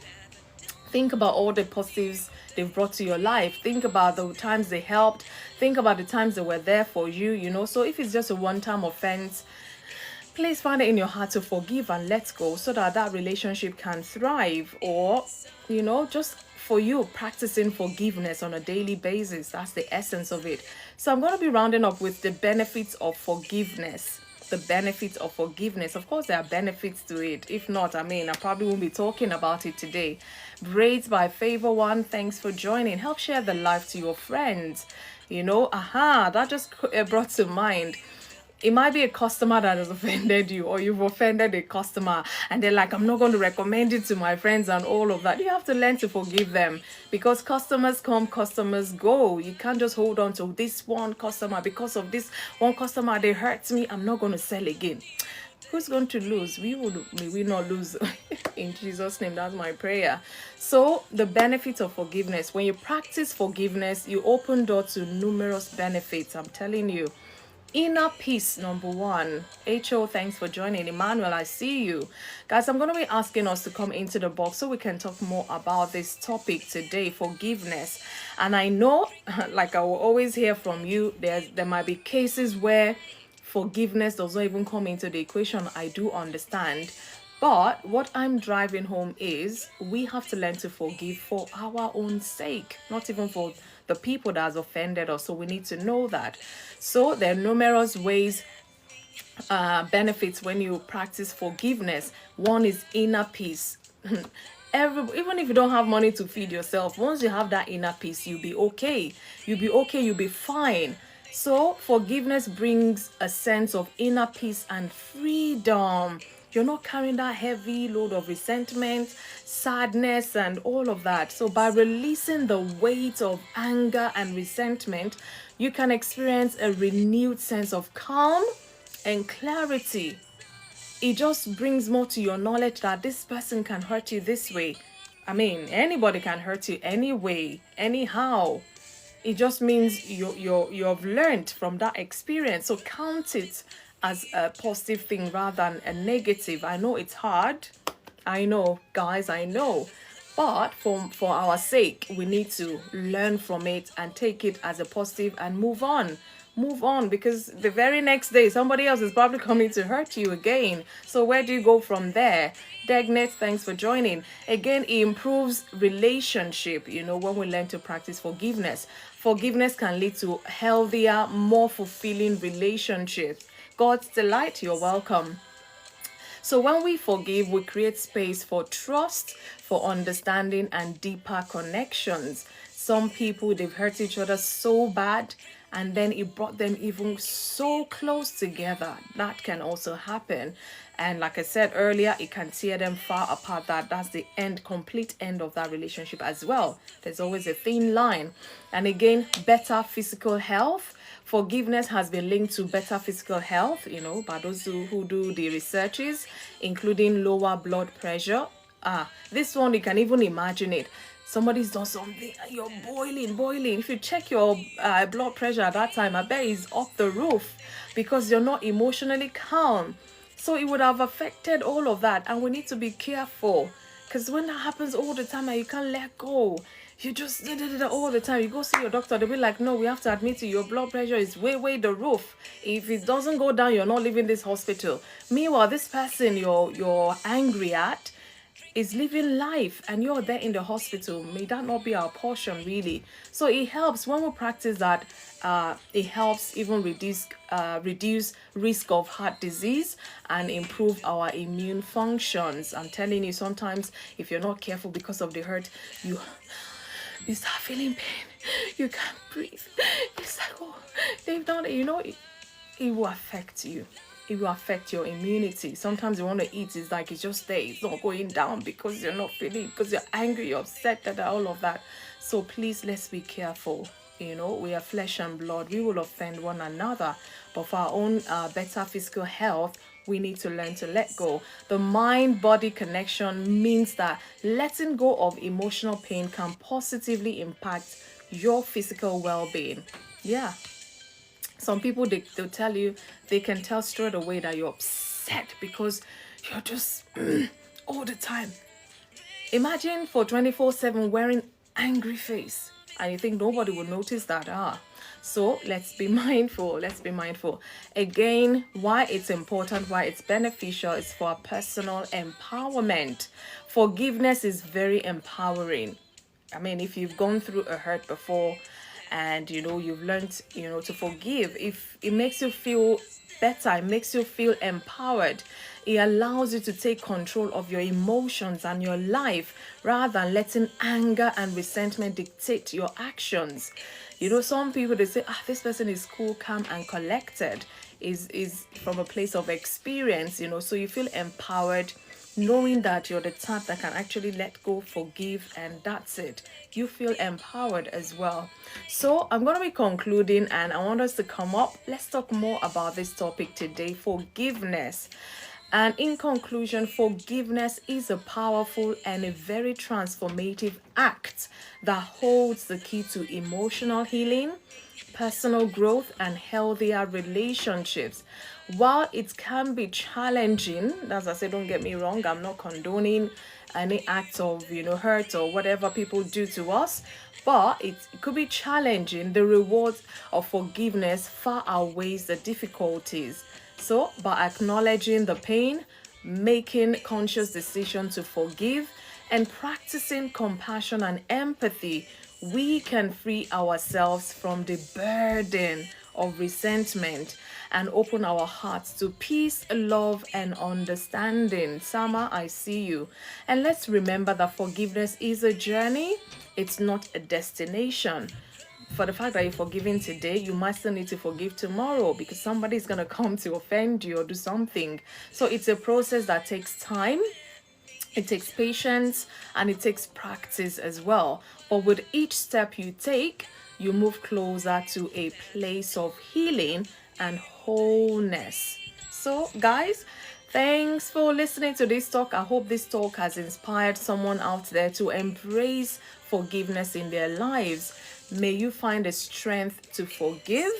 think about all the positives they've brought to your life. Think about the times they helped. Think about the times they were there for you, you know. So if it's just a one-time offense, please find it in your heart to forgive and let go so that that relationship can thrive. Or, you know, just for you, practicing forgiveness on a daily basis. That's the essence of it. So I'm going to be rounding up with the benefits of forgiveness. The benefits of forgiveness. Of course, there are benefits to it. If not, I probably won't be talking about it today. Braids by Favor One, thanks for joining. Help share the live to your friends. You know, that just brought to mind. It might be a customer that has offended you, or you've offended a customer and they're like, I'm not going to recommend it to my friends and all of that. You have to learn to forgive them, because customers come, customers go. You can't just hold on to this one customer. Because of this one customer, they hurt me, I'm not going to sell again. Who's going to lose? We not lose. In Jesus' name, that's my prayer. So the benefits of forgiveness. When you practice forgiveness, you open doors to numerous benefits. I'm telling you. Inner peace, number one. Ho, thanks for joining. Emmanuel, I see you. Guys, I'm going to be asking us to come into the box so we can talk more about this topic today, forgiveness. And I know, like I will always hear from you, there might be cases where forgiveness does not even come into the equation. I do understand. But what I'm driving home is we have to learn to forgive for our own sake, not even for the people that has offended us. So we need to know that. So there are numerous ways, benefits when you practice forgiveness. One is inner peace. Even if you don't have money to feed yourself, once you have that inner peace, you'll be okay. You'll be fine. So forgiveness brings a sense of inner peace and freedom. You're not carrying that heavy load of resentment, sadness, and all of that. So by releasing the weight of anger and resentment, you can experience a renewed sense of calm and clarity. It just brings more to your knowledge that this person can hurt you this way. Anybody can hurt you anyway, anyhow. It just means you've learned from that experience. So count it as a positive thing rather than a negative. I know it's hard. I know, guys, I know. But for our sake, we need to learn from it and take it as a positive and move on. Move on, because the very next day, somebody else is probably coming to hurt you again. So where do you go from there? Degnet, thanks for joining. Again, it improves relationship, when we learn to practice forgiveness. Forgiveness can lead to healthier, more fulfilling relationships. God's delight, you're welcome. So when we forgive, we create space for trust, for understanding, and deeper connections. Some people, they've hurt each other so bad, and then it brought them even so close together. That can also happen. And like I said earlier, it can tear them far apart. That's the complete end of that relationship as well. There's always a thin line. And again, better physical health. Forgiveness has been linked to better physical health, by those who do the researches, including lower blood pressure. This one, you can even imagine it. Somebody's done something, you're boiling. If you check your blood pressure at that time, I bet it's off the roof because you're not emotionally calm. So it would have affected all of that. And we need to be careful, because when that happens all the time and you can't let go, you just all the time. You go see your doctor, they'll be like, no, we have to admit you, your blood pressure is way the roof. If it doesn't go down, you're not leaving this hospital. Meanwhile, this person you're angry at, is living life, and you're there in the hospital. May that not be our portion, really. So it helps when we practice that. It helps even reduce risk of heart disease and improve our immune functions. I'm telling you, sometimes if you're not careful because of the hurt, you start feeling pain. You can't breathe. It's like, oh, they've done it. It will affect you. It will affect your immunity. Sometimes you want to eat, it's like it's just there. It's not going down because you're not feeling, because you're angry, you're upset, all of that. So please, let's be careful. We are flesh and blood. We will offend one another. But for our own better physical health, we need to learn to let go. The mind-body connection means that letting go of emotional pain can positively impact your physical well-being. Yeah. Some people, they'll tell you, they can tell straight away that you're upset because you're just all the time. Imagine for 24/7 wearing angry face, and you think nobody will notice that. So let's be mindful. Again, why it's important, why it's beneficial is for personal empowerment. Forgiveness is very empowering. I mean, if you've gone through a hurt before and you've learned to forgive, if it makes you feel better, it makes you feel empowered. It allows you to take control of your emotions and your life rather than letting anger and resentment dictate your actions. Some people, they say, this person is cool, calm, and collected, is from a place of experience, so you feel empowered knowing that you're the type that can actually let go, forgive, and that's it. You feel empowered as well. So I'm going to be concluding, and I want us to come up. Let's talk more about this topic today, forgiveness. And in conclusion, forgiveness is a powerful and a very transformative act that holds the key to emotional healing, personal growth, and healthier relationships. While it can be challenging, as I said, don't get me wrong, I'm not condoning any act of hurt or whatever people do to us, but it could be challenging. The rewards of forgiveness far outweighs the difficulties. So by acknowledging the pain, making conscious decision to forgive, and practicing compassion and empathy, we can free ourselves from the burden of resentment and open our hearts to peace, love, and understanding. Sama, I see you. And let's remember that forgiveness is a journey. It's not a destination. For the fact that you're forgiving today, you might still need to forgive tomorrow because somebody's going to come to offend you or do something. So it's a process that takes time. It takes patience and it takes practice as well. But with each step you take, you move closer to a place of healing and wholeness. So guys, thanks for listening to this talk. I hope this talk has inspired someone out there to embrace forgiveness in their lives. May you find the strength to forgive.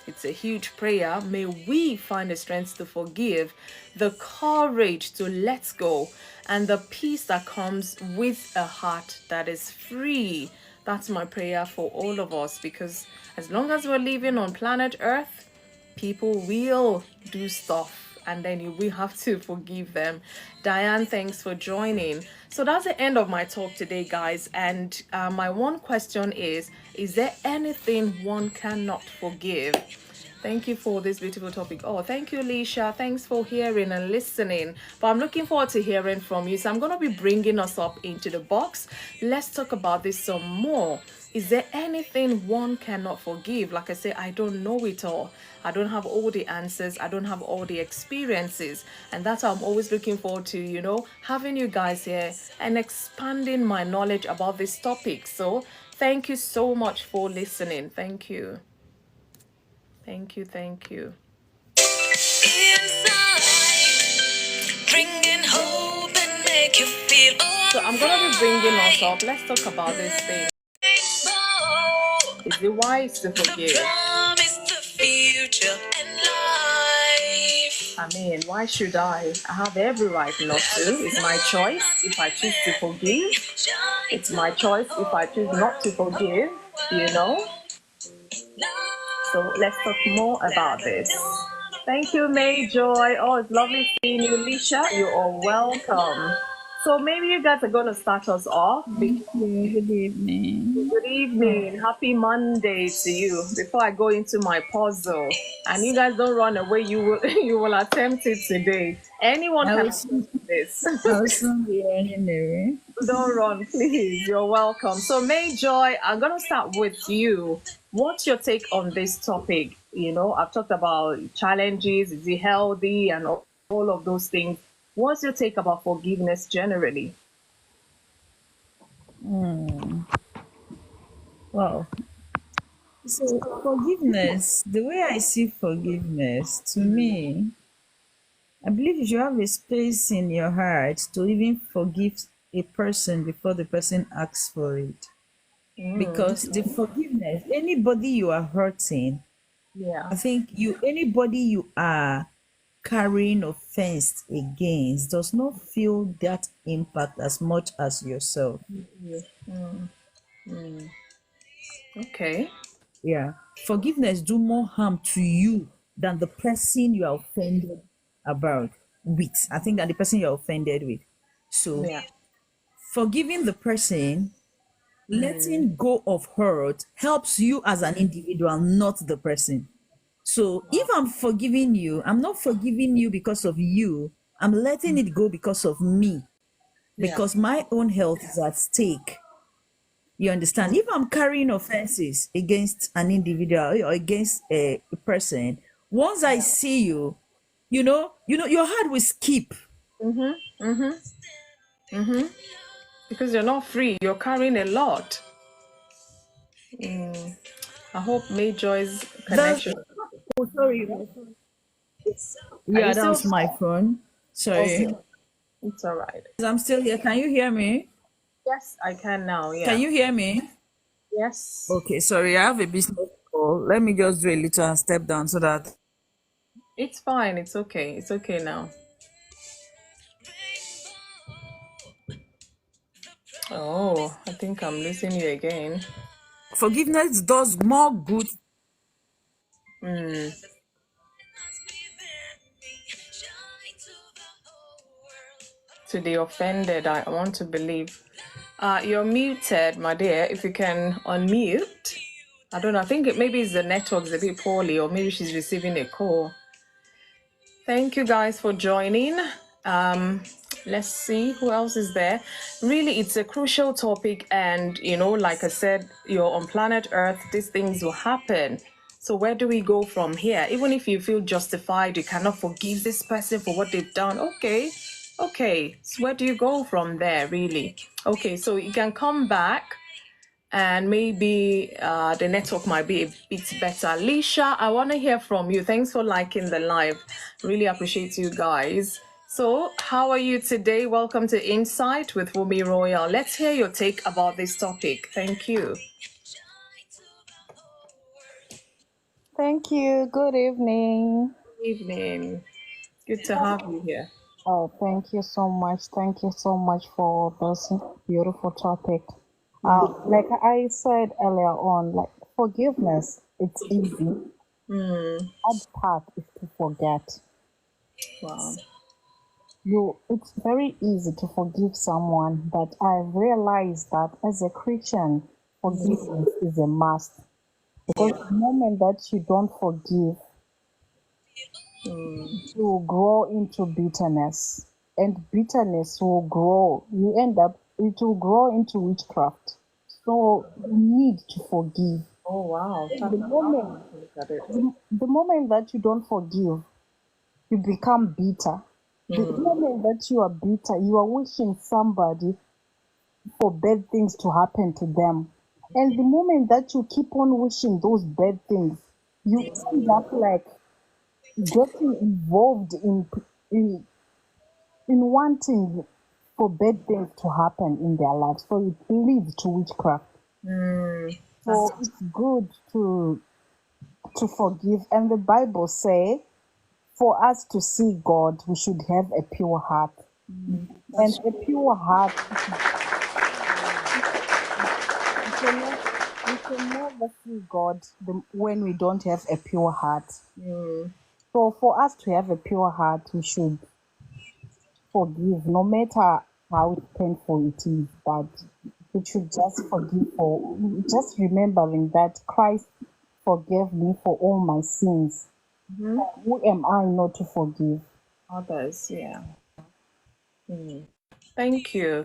It's a huge prayer. May we find the strength to forgive, the courage to let go, and the peace that comes with a heart that is free. That's my prayer for all of us, because as long as we're living on planet Earth, people will do stuff and then we have to forgive them. Diane, thanks for joining. So that's the end of my talk today, guys. And my one question is there anything one cannot forgive? Thank you for this beautiful topic. Oh, thank you, Alicia. Thanks for hearing and listening. But I'm looking forward to hearing from you. So I'm going to be bringing us up into the box. Let's talk about this some more. Is there anything one cannot forgive? Like I say, I don't know it all. I don't have all the answers. I don't have all the experiences. And that's how I'm always looking forward to, having you guys here and expanding my knowledge about this topic. So thank you so much for listening. Thank you. Thank you. So I'm going to be bringing us up. Let's talk about this thing. Is it wise to forgive? I mean, why should I? I have every right not to. It's my choice if I choose to forgive. It's my choice if I choose not to forgive, So let's talk more about this. Thank you, May Joy. Oh, it's lovely seeing you, Alicia. You are welcome. So maybe you guys are gonna start us off. Thank you. Good evening. Good evening. Happy Monday to you. Before I go into my puzzle, and you guys don't run away, you will you will attempt it today. Anyone I can will attempt soon, this. I will soon be running away. Don't run, please. You're welcome. So, May Joy, I'm gonna start with you. What's your take on this topic? I've talked about challenges, is it healthy, and all of those things. What's your take about forgiveness generally? Hmm. Wow. So forgiveness, the way I see forgiveness, to me, I believe you should have a space in your heart to even forgive a person before the person asks for it. Mm, Because the forgiveness, anybody you are hurting, yeah. I think anybody you are carrying offense against does not feel that impact as much as yourself. Okay. Yeah. Forgiveness do more harm to you than the person you are offended about with. I think that the person you're offended with. So Yeah. forgiving the person, Mm, letting go of hurt helps you as an individual, not the person. So if I'm forgiving you, I'm not forgiving you because of you. I'm letting it go because of me, yeah. because my own health is at stake. You understand? If I'm carrying offenses against an individual or against a person, once I see you, your heart will skip. Mm-hmm. Mm-hmm. Mm-hmm. Because you're not free. You're carrying a lot. I hope May Joy's That's connection. oh, sorry. Are you Yeah, that still? was my phone. Sorry. Okay. It's all right. I'm still here. Can you hear me? Yes, I can now. Can Yeah. you hear me? Yes. Okay, sorry. I have a business call. Let me just do a little and step down so that. It's fine. It's okay. It's okay now. Oh, I think I'm losing you again. Forgiveness does more good. Mm. To the offended, I want to believe. You're muted, my dear. If you can unmute. I don't know. I think maybe it's the network's a bit poorly, or maybe she's receiving a call. Thank you guys for joining. Um, let's see who else is there. Really, it's a crucial topic, and like I said, you're on planet Earth. These things will happen. So where do we go from here? Even if you feel justified, you cannot forgive this person for what they've done. Okay. So where do you go from there, really? Okay, so you can come back and maybe the network might be a bit better. Lisha, I want to hear from you. Thanks for liking the live. Really appreciate you guys. So, how are you today? Welcome to Insight with FunmiRoyal. Let's hear your take about this topic. Thank you. Thank you. Good evening. Good evening. Good to have you here. Oh, thank you so much. Thank you so much for this beautiful topic. Like I said earlier on, like forgiveness, it's easy. Hard part is to forget. Wow. It's very easy to forgive someone, but I realized that as a Christian, forgiveness is a must. Because Yeah. the moment that you don't forgive, will grow into bitterness, and bitterness will grow. It will grow into witchcraft. So you need to forgive. Oh, wow. The moment, Look at it. the moment that you don't forgive, you become bitter. The moment that you are bitter, you are wishing somebody for bad things to happen to them. And the moment that you keep on wishing those bad things, you end up like getting involved in in wanting for bad things to happen in their lives. So it leads to witchcraft. So That's it's good to forgive. And the Bible say, for us to see God, we should have a pure heart. And a pure heart, we can never see God when we don't have a pure heart. So for us to have a pure heart, we should forgive, no matter how painful it is, but we should just forgive for just remembering that Christ forgave me for all my sins. Who am I not to forgive? Others, yeah. Thank you.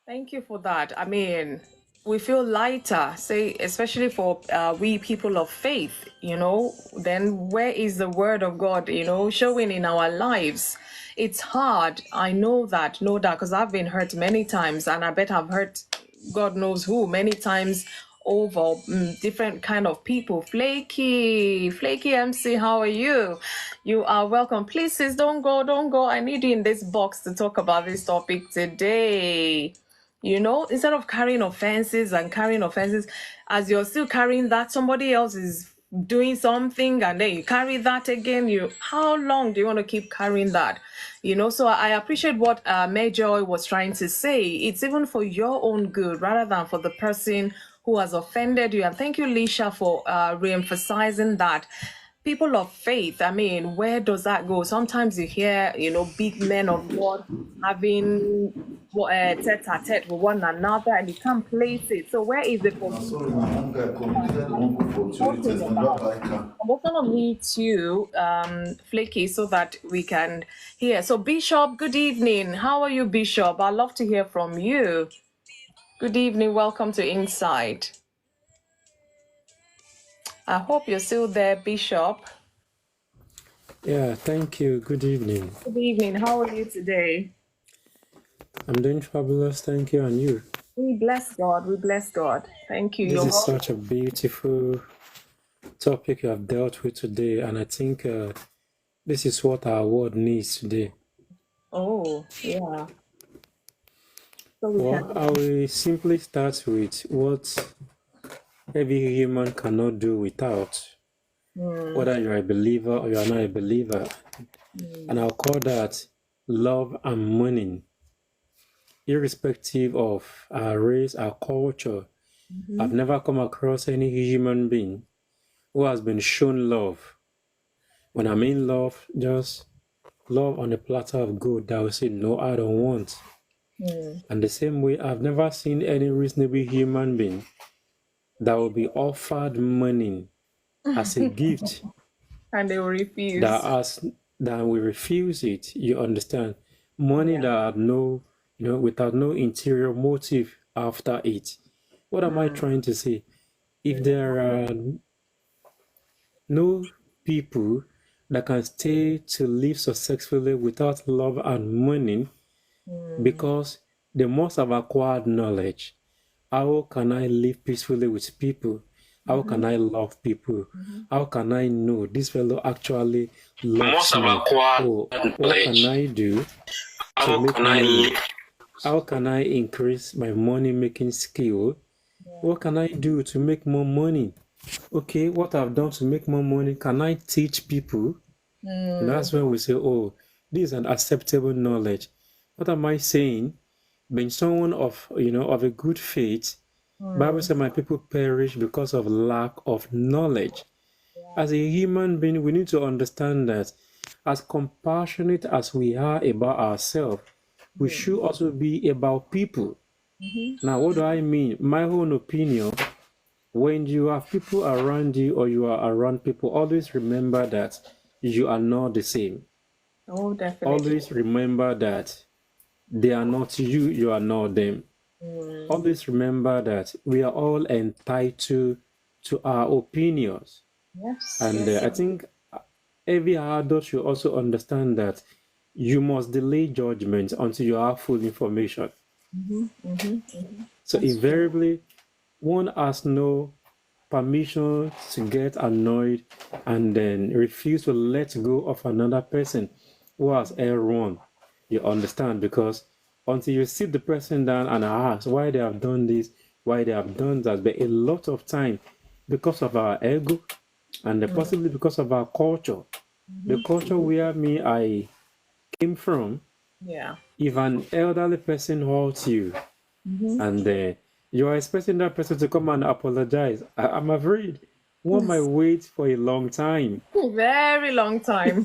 Thank you for that. I mean, we feel lighter, say, especially for we people of faith, then where is the word of God, showing in our lives? It's hard. I know that, because I've been hurt many times, and I bet I've hurt God knows who many times over, different kind of people. Flaky MC, how are you? You are welcome. Please, sis, don't go. I need you in this box to talk about this topic today. Instead of carrying offenses, as you're still carrying that, somebody else is doing something, and then you carry that again. How long do you want to keep carrying that? So I appreciate what Major was trying to say. It's even for your own good rather than for the person who has offended you. And thank you, Lisha, for re-emphasizing that. People of faith, I mean, where does that go? Sometimes you hear, big men of God having tete-a-tete with one another, and you can't place it. So where is the Sorry, forgiveness my mom guy communicated one for talking opportunities, my about? bad icon. I'm also gonna meet you, Flaky, so that we can hear. So Bishop, good evening. How are you, Bishop? I'd love to hear from you. Good evening. Welcome to Inside. I hope you're still there, Bishop. Yeah, thank you. Good evening. Good evening. How are you today? I'm doing fabulous. Thank you. And you? We bless God. We bless God. Thank you. This You're is welcome. such a beautiful topic you have dealt with today. And I think this is what our world needs today. Oh, yeah. So we Well, can. I will simply start with what every human cannot do without, whether you're a believer or you're not a believer. And I'll call that love and money. Irrespective of our race, our culture, I've never come across any human being who has been shown love. When I mean love, just love on a platter of gold that will say, no, I don't want. And the same way, I've never seen any reasonable human being that will be offered money as a gift And they will refuse. that we refuse it. You understand? Money that had no, without no interior motive after it. What am I trying to say? If there are no people that can stay to live successfully without love and money, because they must have acquired knowledge. How can I live peacefully with people? How can I love people? How can I know this fellow actually loves me? Oh, what can I do to make money? How can I increase my money making skill? What can I do to make more money? Okay, what I've done to make more money, can I teach people? And that's when we say, oh, this is an acceptable knowledge. What am I saying? Being someone of, of a good faith, Bible says my people perish because of lack of knowledge. As a human being, we need to understand that as compassionate as we are about ourselves, we should also be about people. Now, what do I mean? My own opinion, when you have people around you or you are around people, always remember that you are not the same. Oh, definitely. Always remember that they are not you, you are not them. Always remember that we are all entitled to our opinions. Yes. And I think every adult should also understand that you must delay judgment until you have full information. So invariably, one has no permission to get annoyed and then refuse to let go of another person who has erred wrong. You understand? Because until you sit the person down and ask why they have done this, why they have done that, but a lot of time because of our ego and possibly because of our culture, the culture where I came from, if an elderly person hurts you and you are expecting that person to come and apologize, I'm afraid one might wait for a long time. Very long time.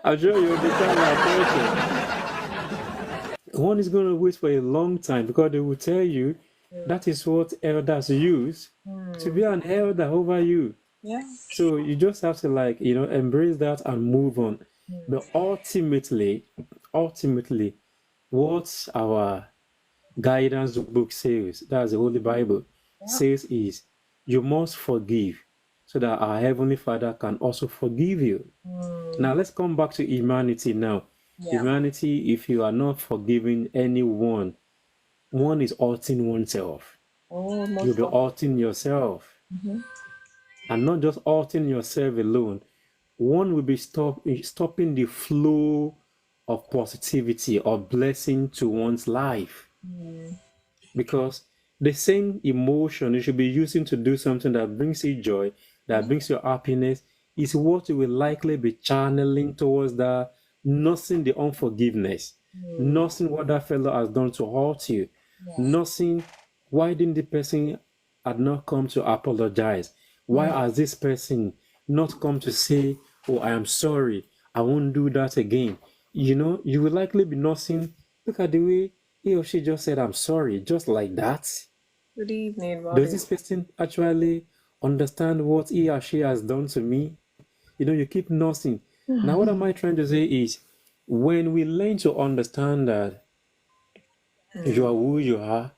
I'm sure you understand my question. One is going to wait for a long time because they will tell you that is what elders use to be an elder over you. Yeah. So you just have to embrace that and move on. But ultimately, what our guidance book says, that's the Holy Bible, says is you must forgive so that our Heavenly Father can also forgive you. Now let's come back to humanity now. Humanity, if you are not forgiving anyone, one is hurting oneself. You'll be hurting yourself. And not just hurting yourself alone. One will be stopping the flow of positivity or blessing to one's life. Because the same emotion you should be using to do something that brings you joy, that brings you happiness, is what you will likely be channeling towards that, nothing the unforgiveness, nothing what that fellow has done to hurt you, nothing why didn't the person had not come to apologize, why has this person not come to say, oh, I am sorry, I won't do that again. You will likely be nothing. Look at the way he or she just said, I'm sorry, just like that. Good evening, Does Bobby. this person actually understand what he or she has done to me? You keep nothing. Now, what am I trying to say is, when we learn to understand that you are who you are,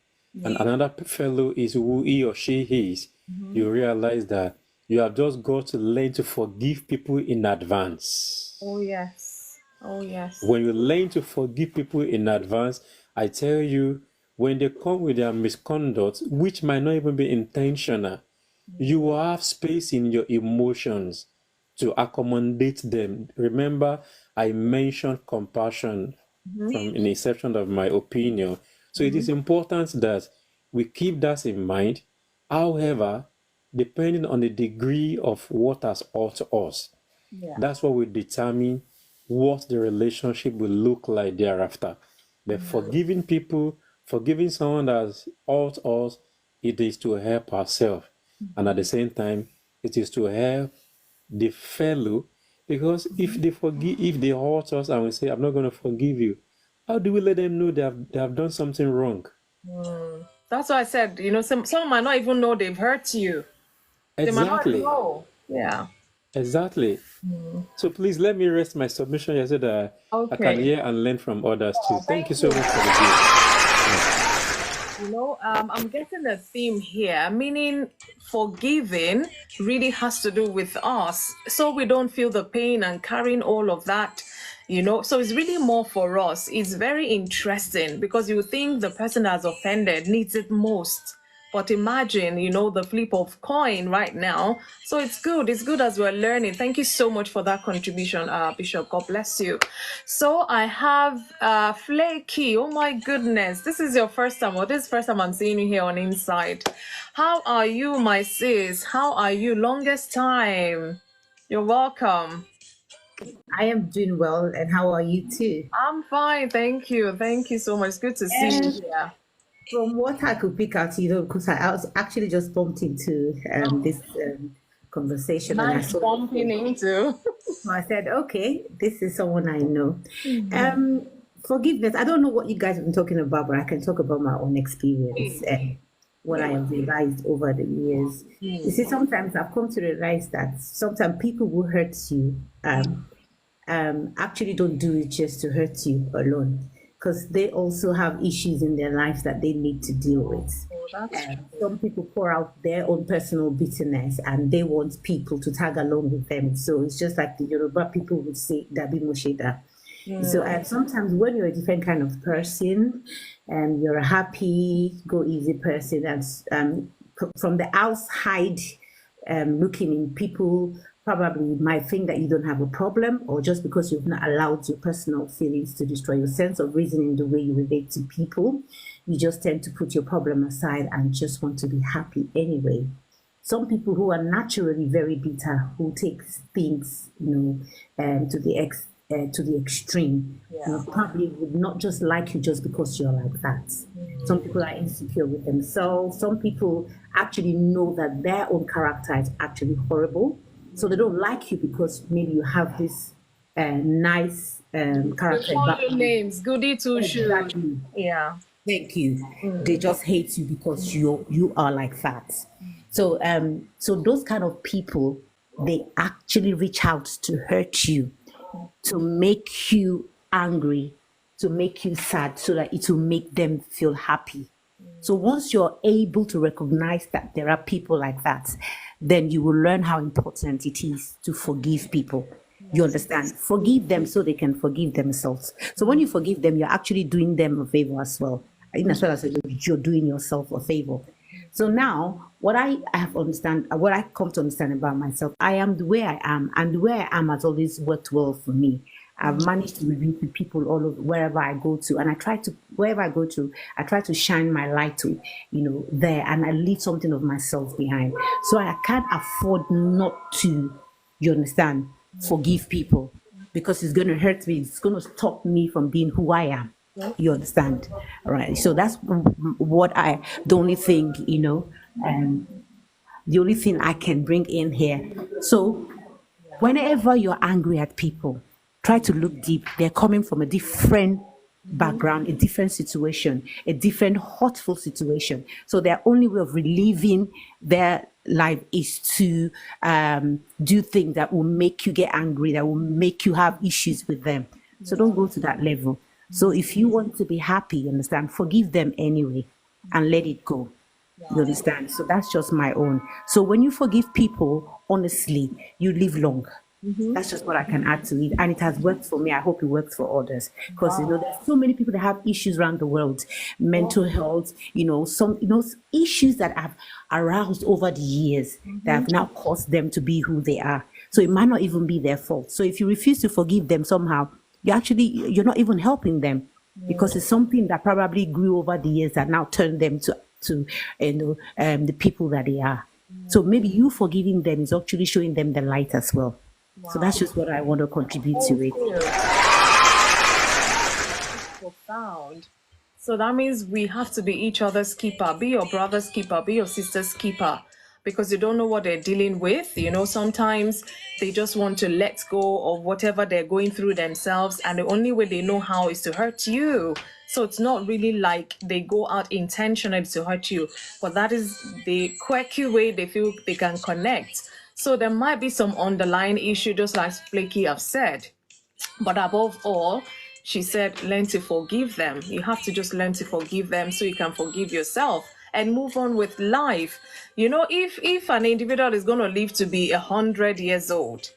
and another fellow is who he or she is, you realize that you have just got to learn to forgive people in advance. Oh, yes. Oh, yes. When you learn to forgive people in advance, I tell you, when they come with their misconduct, which might not even be intentional, you will have space in your emotions to accommodate them. Remember, I mentioned compassion from an inception of my opinion. So it is important that we keep that in mind. However, depending on the degree of what has hurt us, that's what will determine what the relationship will look like thereafter. But forgiving people, forgiving someone that has hurt us, it is to help ourselves. And at the same time, it is to help the fellow. Because if they hurt us and we say, I'm not going to forgive you, how do we let them know they have done something wrong? That's why I said, some might not even know they've hurt you. They might not Exactly. know. Yeah. Exactly. So please let me rest my submission here so that I can Okay. hear and learn from others too. Thank you so you. much for the gift. I'm getting a theme here, meaning forgiving really has to do with us, so we don't feel the pain and carrying all of that, So it's really more for us. It's very interesting because you think the person that's offended needs it most. But imagine, the flip of coin right now. So it's good. It's good as we're learning. Thank you so much for that contribution, Bishop. God bless you. So I have Flaky. Oh my goodness. This is your first time, or this is the first time I'm seeing you here on Inside. How are you, my sis? How are you? Longest time. You're welcome. I am doing well, and how are you too? I'm fine. Thank you. Thank you so much. Good to see you here. From what I could pick out, because I was actually just bumped into this conversation, and I Nice saw bumping into. so I said, okay, this is someone I know. Forgiveness. I don't know what you guys have been talking about, but I can talk about my own experience and what I have realized over the years. You see, sometimes I've come to realize that sometimes people who hurt you actually don't do it just to hurt you alone, because they also have issues in their lives that they need to deal with. Some people pour out their own personal bitterness and they want people to tag along with them. So it's just like the Yoruba people would say, Dabi Mosheda. So sometimes when you're a different kind of person and you're a happy, go easy person, and from the outside looking in, people probably might think that you don't have a problem, or just because you've not allowed your personal feelings to destroy your sense of reasoning the way you relate to people, you just tend to put your problem aside and just want to be happy anyway. Some people who are naturally very bitter, who take things, to the extreme, probably would not just like you just because you're like that. Some people are insecure with themselves. Some people actually know that their own character is actually horrible, so they don't like you because maybe you have this nice They character call back you home. names, goody two shoes. Exactly. Yeah. Thank you. They just hate you because you are like that. So those kind of people, they actually reach out to hurt you, to make you angry, to make you sad, so that it will make them feel happy. So once you're able to recognize that there are people like that, then you will learn how important it is to forgive people. You understand? Forgive them so they can forgive themselves. So when you forgive them, you're actually doing them a favor as well. In as well as you're doing yourself a favor. So now, what I have understand, what I come to understand about myself, I am the way I am, and the way I am has always worked well for me. I've managed to relate with people all over wherever I go to, and I try to wherever I go to, I try to shine my light to, there, and I leave something of myself behind. So I can't afford not to, you understand, forgive people, because it's going to hurt me. It's going to stop me from being who I am. You understand, right? So that's what the only thing, the only thing I can bring in here. So whenever you're angry at people, try to look deep. They're coming from a different background, a different situation, a different hurtful situation. So their only way of relieving their life is to do things that will make you get angry, that will make you have issues with them. So don't go to that level. So if you want to be happy, you understand, forgive them anyway and let it go. You understand? So that's just my own. So when you forgive people, honestly, you live long. That's just what I can add to it. And it has worked for me. I hope it works for others. Because there's so many people that have issues around the world, mental health, some issues that have aroused over the years that have now caused them to be who they are. So it might not even be their fault. So if you refuse to forgive them somehow, you're not even helping them, because it's something that probably grew over the years that now turned them to the people that they are. So maybe you forgiving them is actually showing them the light as well. So that's just what I want to contribute to it. Profound. So that means we have to be each other's keeper. Be your brother's keeper. Be your sister's keeper. Because you don't know what they're dealing with. Sometimes they just want to let go of whatever they're going through themselves, and the only way they know how is to hurt you. So it's not really like they go out intentionally to hurt you, but that is the quirky way they feel they can connect. So there might be some underlying issue, just like Flaky have said. But above all, she said, learn to forgive them. You have to just learn to forgive them so you can forgive yourself and move on with life. If an individual is going to live to be 100 years old,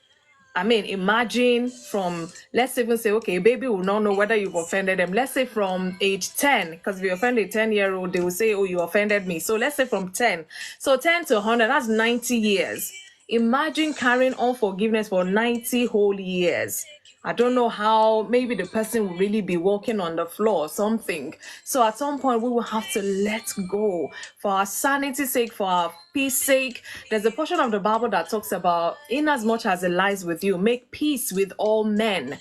I mean, imagine from, let's even say, okay, baby will not know whether you've offended them. Let's say from age 10, because if you offend a 10-year-old, they will say, oh, you offended me. So let's say from 10. So 10 to 100, that's 90 years. Imagine carrying on forgiveness for 90 whole years. I don't know how, maybe the person will really be walking on the floor or something. So at some point, we will have to let go for our sanity's sake, for our peace sake. There's a portion of the Bible that talks about, in as much as it lies with you, make peace with all men.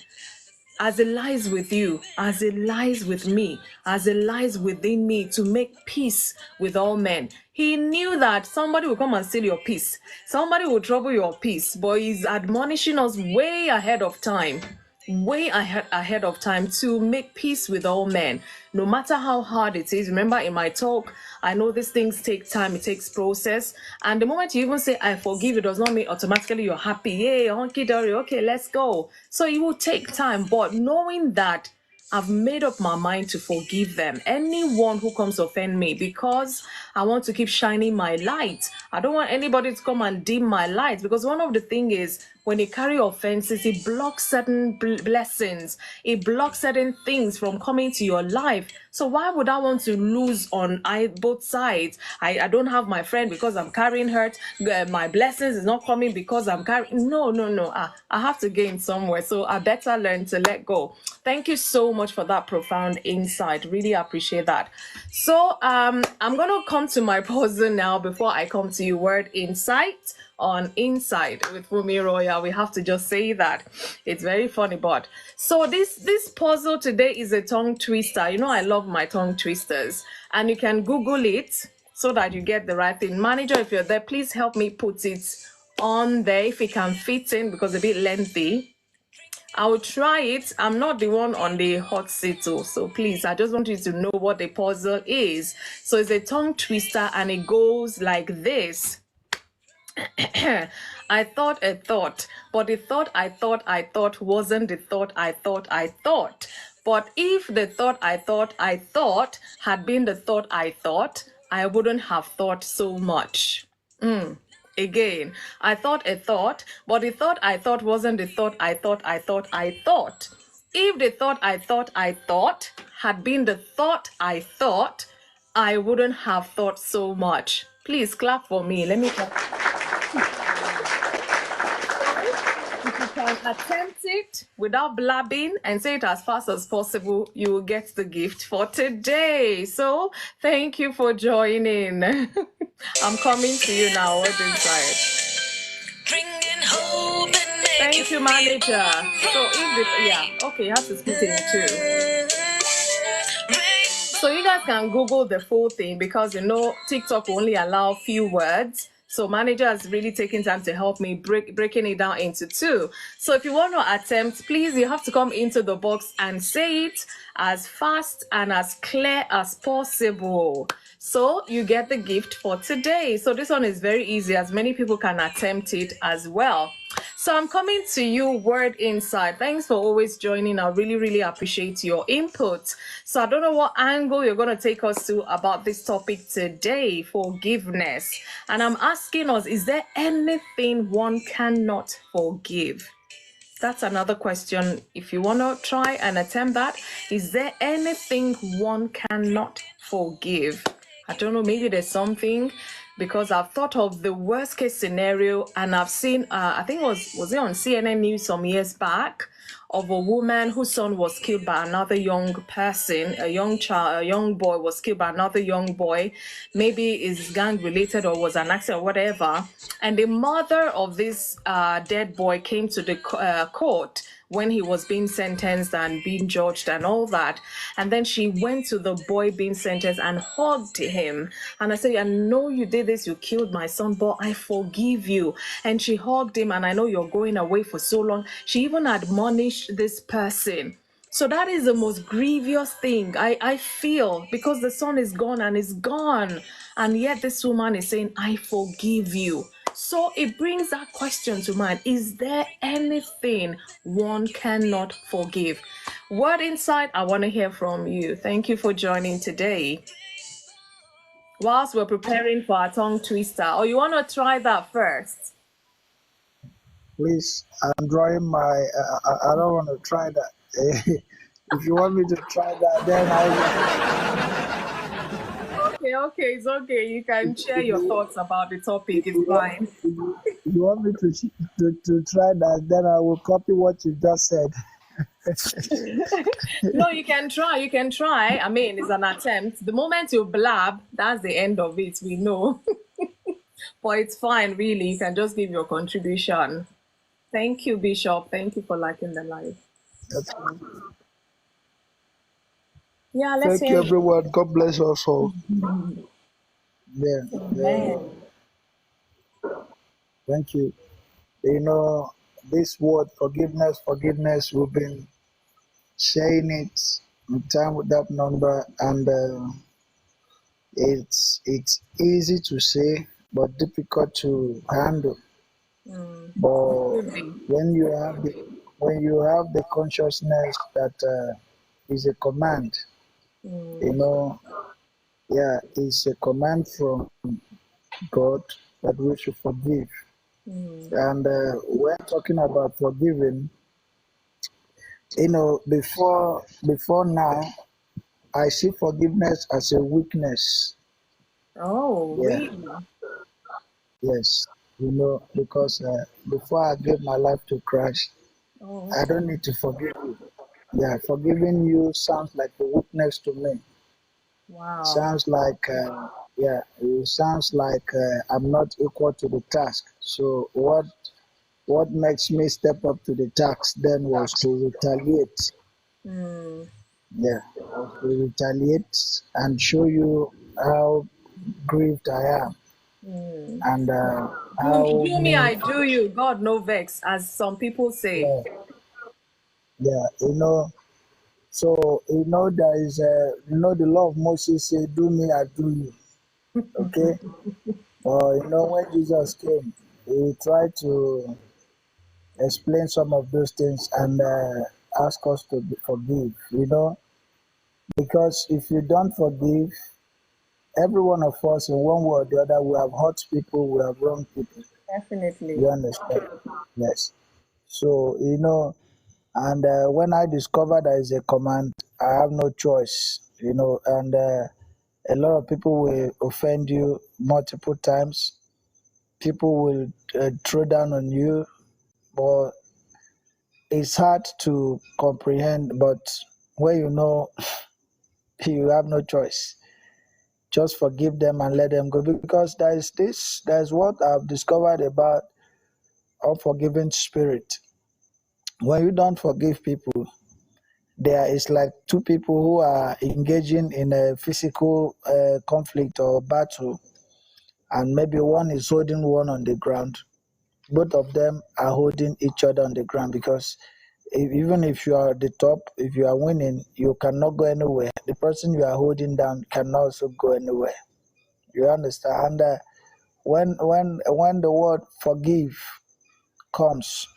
As it lies with you, as it lies with me, as it lies within me, to make peace with all men. He knew that somebody will come and steal your peace. Somebody will trouble your peace, but he's admonishing us way ahead of time. Way ahead of time to make peace with all men, no matter how hard it is. Remember, in my talk, I know these things take time, it takes process. And the moment you even say, I forgive, it does not mean automatically you're happy. Yay, honky dory, okay, let's go. So it will take time, but knowing that I've made up my mind to forgive them, anyone who comes to offend me, because I want to keep shining my light. I don't want anybody to come and dim my light, because one of the things is, when you carry offenses, it blocks certain blessings. It blocks certain things from coming to your life. So why would I want to lose on both sides? I don't have my friend because I'm carrying hurt. My blessings is not coming because I'm carrying. No. I have to gain somewhere. So I better learn to let go. Thank you so much for that profound insight. Really appreciate that. So I'm going to come to my puzzle now before I come to you. Word insight on Inside with FunmiRoyal. We have to just say that. It's very funny, but so this puzzle today is a tongue twister. I love my tongue twisters, and you can Google it so that you get the right thing. Manager, if you're there, please help me put it on there if it can fit in, because it's a bit lengthy. I'll try it. I'm not the one on the hot seat, so please, I just want you to know what the puzzle is. So it's a tongue twister and it goes like this. I thought a thought, but the thought I thought wasn't the thought I thought. But if the thought I thought had been the thought I wouldn't have thought so much. Again, I thought a thought, but the thought I thought wasn't the thought I thought. If the thought I thought had been the thought I wouldn't have thought so much. Please clap for me. Let me clap. If you can attempt it without blabbing and say it as fast as possible, you will get the gift for today. So thank you for joining. I'm coming to you now. What's inside? Thank you, manager. So okay, you have to split it in two. So you guys can Google the full thing because TikTok only allow few words. So manager has really taken time to help me breaking it down into two. So if you want to attempt, please, you have to come into the box and say it as fast and as clear as possible. So you get the gift for today. So this one is very easy, as many people can attempt it as well. So I'm coming to you, Word Inside. Thanks for always joining. I really, really appreciate your input. So I don't know what angle you're going to take us to about this topic today, forgiveness. And I'm asking us, is there anything one cannot forgive? That's another question. If you want to try and attempt that, is there anything one cannot forgive? I don't know, maybe there's something, because I've thought of the worst case scenario, and I've seen, I think was it on CNN News some years back, of a woman whose son was killed by another young person, a young child, a young boy was killed by another young boy. Maybe is gang related or was an accident or whatever. And the mother of this dead boy came to the court when he was being sentenced and being judged and all that. And then she went to the boy being sentenced and hugged him. And I said, I know you did this, you killed my son, but I forgive you. And she hugged him, and I know you're going away for so long. She even admonished this person. So that is the most grievous thing I feel, because the son is gone and is gone. And yet this woman is saying, I forgive you. So it brings that question to mind. Is there anything one cannot forgive? Word Inside, I want to hear from you. Thank you for joining today. Whilst we're preparing for our tongue twister, or you want to try that first? Please, I'm drawing my, I don't want to try that. If you want me to try that, then I Okay, it's okay. You can share your thoughts about the topic. It's fine. If you want me to try that, then I will copy what you just said. No, you can try. I mean, it's an attempt. The moment you blab, that's the end of it. We know. But it's fine, really. You can just give your contribution. Thank you, Bishop. Thank you for liking the live. Yeah, let's Thank hear you, everyone. God bless us all. Yeah. Thank you. This word, forgiveness, we've been saying it in time without number, and it's easy to say but difficult to handle. But when you have the consciousness that is a command, it's a command from God that we should forgive. And when talking about forgiving, before now, I see forgiveness as a weakness. Oh, really? Yes, because before I gave my life to Christ, I don't need to forgive you. Yeah, forgiving you sounds like a weakness to me. Wow. Sounds like, it sounds like I'm not equal to the task. So what makes me step up to the task then was to retaliate. Yeah, to retaliate and show you how grieved I am. And how do me, I do you. God no vex, as some people say. Yeah, so there is the law of Moses say, "Do me, I do you." Okay, when Jesus came, he tried to explain some of those things and ask us to forgive. Because if you don't forgive, every one of us in one way or the other, we have hurt people, we have wronged people. Definitely. You understand? Yes. So and when I discover there is a command, I have no choice. And a lot of people will offend you multiple times. People will throw down on you, but it's hard to comprehend. But when you have no choice, just forgive them and let them go. Because there's what I've discovered about unforgiving spirit. When you don't forgive people, there is like two people who are engaging in a physical conflict or battle, and maybe one is holding one on the ground. Both of them are holding each other on the ground because even if you are at the top, if you are winning, you cannot go anywhere. The person you are holding down cannot also go anywhere. You understand? And when the word forgive comes,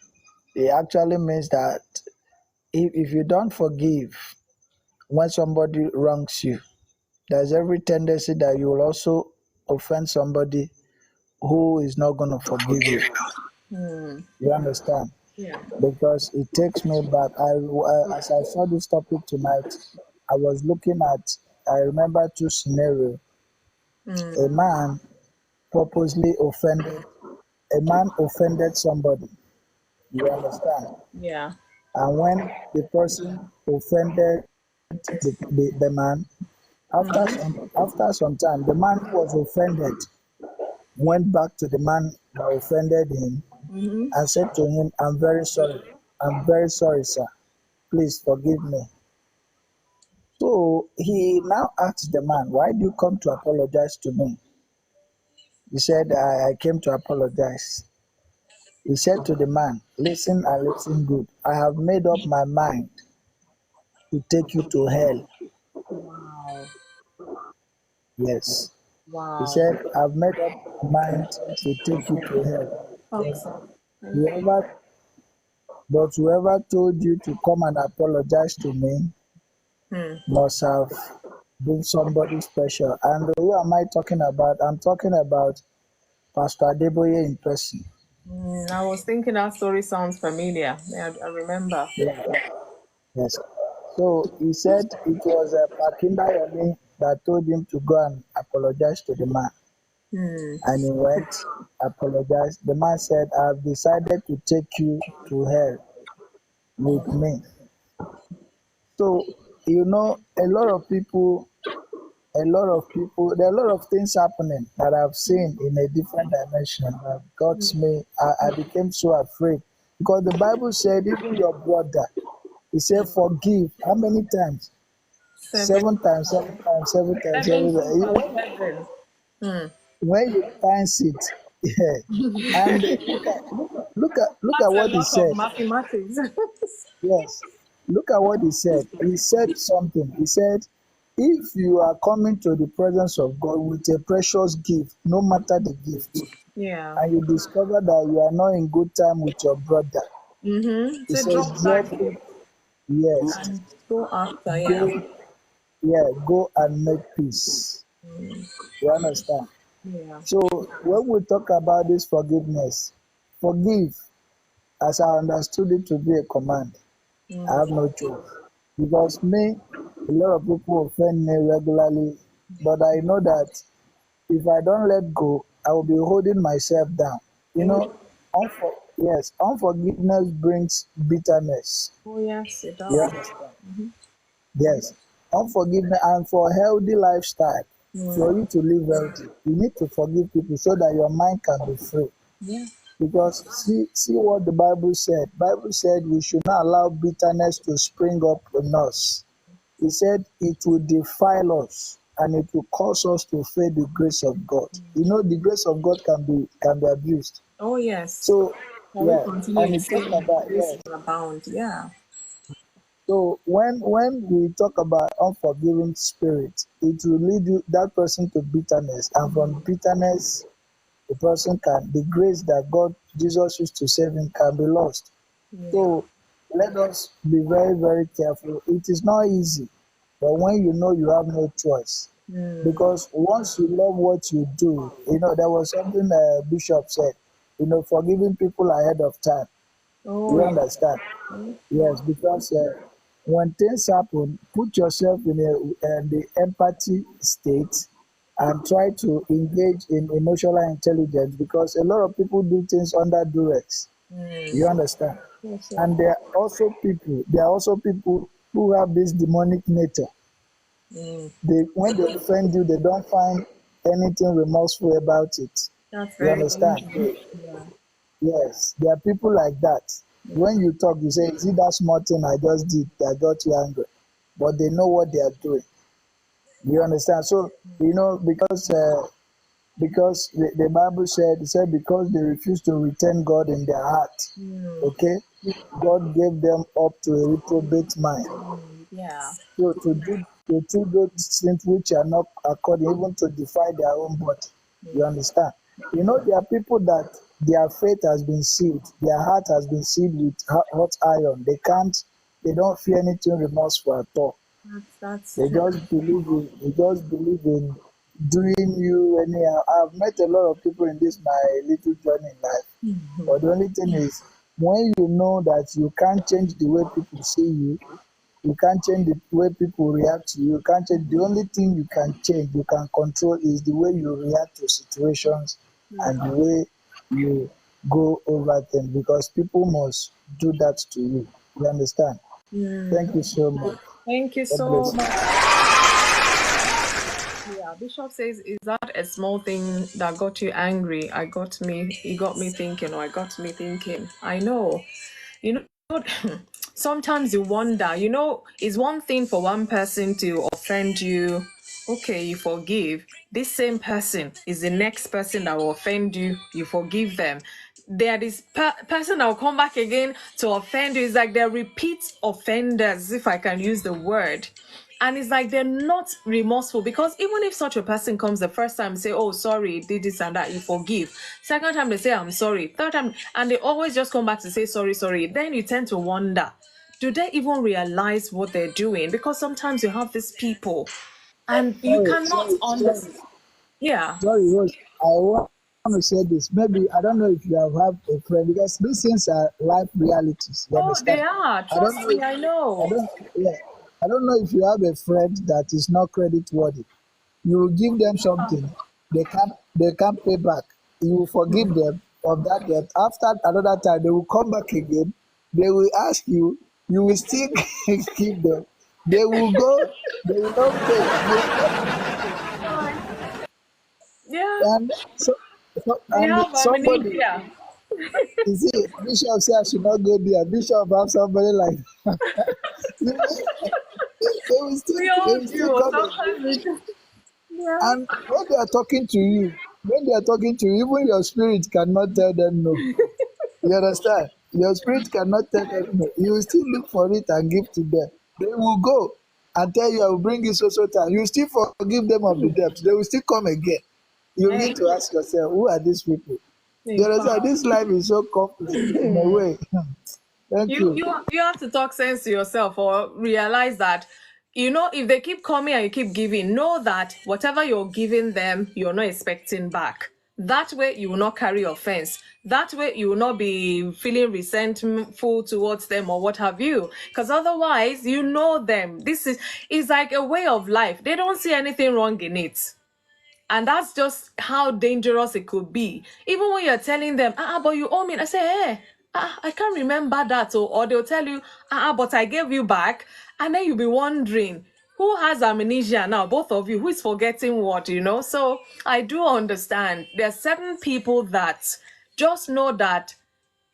it actually means that if you don't forgive when somebody wrongs you, there's every tendency that you will also offend somebody who is not going to forgive you. You understand? Yeah. Because it takes me back. As I saw this topic tonight, I was looking at. I remember two scenarios. A man purposely offended. A man offended somebody. You understand? Yeah. And when the person offended the man, after some time, the man who was offended went back to the man that offended him and said to him, "I'm very sorry. I'm very sorry, sir. Please forgive me." So he now asked the man, "Why do you come to apologize to me?" He said, I came to apologize. He said to the man, "Listen and listen good. I have made up my mind to take you to hell." Wow. Yes. He Wow. said, "I've made up my mind to take you to hell." Toxic. Whoever, but whoever told you to come and apologize to me must have been somebody special. And who am I talking about? I'm talking about Pastor Adeboye in person. I was thinking that story sounds familiar. Yeah, I remember. Yeah. Yes. So he said it was Pakinda Yemi that told him to go and apologize to the man. And he went, apologized. The man said, "I've decided to take you to hell with me." So, there are a lot of things happening that I've seen in a different dimension that got me. I became so afraid because the Bible said, even your brother, he said, forgive. How many times? Seven. 7 times, 7 times, 7 times, 7 times. 7 times 7. When you times it, yeah. And look at That's a what he lot of said. mathematics. Yes. Look at what he said. He said something. He said, if you are coming to the presence of God with a precious gift, no matter the gift, Yeah. and you discover that you are not in good time with your brother, he So says, drop drop back it. Yes. and go after. Yeah. Go, yeah, go and make peace. You understand? Yeah. So when we talk about this forgiveness, forgive, as I understood it to be a command. I have no choice. Because a lot of people offend me regularly, but I know that if I don't let go, I will be holding myself down. Oh, Yes, unforgiveness brings bitterness. oh yes, it You does. understand? Yes, unforgiveness, and for a healthy lifestyle, for you to live healthy, you need to forgive people so that your mind can be free. Yeah. Because see what the Bible said. Bible said we should not allow bitterness to spring up in us. He said it will defile us and it will cause us to fail the grace of God. The grace of God can be abused. Oh yes. So Can we yeah, continue and in it talk sin? about Grace will abound. Yeah. So when we talk about unforgiving spirit, it will lead you that person to bitterness, and from bitterness, the person can the grace that God Jesus used to save him can be lost. Yeah. So let us be very very careful. It is not easy, but when you know you have no choice, because once you love what you do, there was something Bishop said, forgiving people ahead of time. Oh, You yeah. understand? Yeah. Yes, because when things happen, put yourself in the empathy state and try to engage in emotional intelligence, because a lot of people do things under duress. You understand? Yes, sir. And there are also people who have this demonic nature. When they offend you, they don't find anything remorseful about it. That's You very understand? dangerous. Yeah. Yes, there are people like that. When you talk, you say, "Is it that small thing I just did that got you angry?" But they know what they are doing. You understand? So because the Bible said because they refused to return God in their heart. Okay, God gave them up to a reprobate mind. Yeah. So to do those things which are not according, even to defy their own body. You understand? There are people that their faith has been sealed, their heart has been sealed with hot iron. They don't feel anything remorseful at all. That's They just believe in doing you anyhow. I've met a lot of people in this my little journey in life. But the only thing is, when you know that you can't change the way people see you can't change the way people react to you. You can't change. The only thing you can change, you can control, is the way you react to situations and the way you go over them, because people must do that to you. You understand? Thank you so much. Thank you God so bless you. much. Yeah, Bishop says, is that a small thing that got you angry? It got me thinking, or I got me thinking. I know. You know, sometimes you wonder, it's one thing for one person to offend you. Okay, you forgive. This same person is the next person that will offend you. You forgive them. There is person that will come back again to offend you. It's like they're repeat offenders, if I can use the word. And it's like they're not remorseful, because even if such a person comes the first time, say, "Oh, sorry, did this and that," you forgive. Second time they say, "I'm sorry." Third time, and they always just come back to say, "Sorry, sorry." Then you tend to wonder, do they even realize what they're doing? Because sometimes you have these people and you Sorry, cannot sorry, sorry, understand. Yeah. sorry, Rose. I want to say this. Maybe I don't know if you have a friend, because these things are life realities. You Oh, they understand? are. I don't Trust know. me, I I know. don't. Yeah. I don't know if you have a friend that is not credit worthy. You will give them something, they can't pay back. You will forgive them of that debt. After another time, they will come back again. They will ask you. You will still give them. They will go. They will not pay. You will not Yeah, and they and have somebody, amnesia. you see, Bishop said I should not go there. Bishop have somebody like you know, they will still We they all will still do. come again. Sometimes we just, yeah. And when they are talking to you, even your spirit cannot tell them no. You understand? Your spirit cannot tell them no. You will still look for it and give to them. They will go and tell you, "I will bring you so time." You still forgive them of the debt. They will still come again. You Hey, need to ask yourself, who are these people? in You understand? fact. This life is so complex in a way. Thank You you. you you have to talk sense to yourself, or realize that, if they keep coming and you keep giving, know that whatever you're giving them, you're not expecting back. That way you will not carry offense. That way you will not be feeling resentful towards them or what have you. Because otherwise, you know them. This is like a way of life. They don't see anything wrong in it. And that's just how dangerous it could be. Even when you're telling them, but you owe me. I say, hey, I can't remember that. Or they'll tell you, but I gave you back. And then you'll be wondering, who has amnesia now? Both of you, who is forgetting what? So I do understand. There are certain people that just know that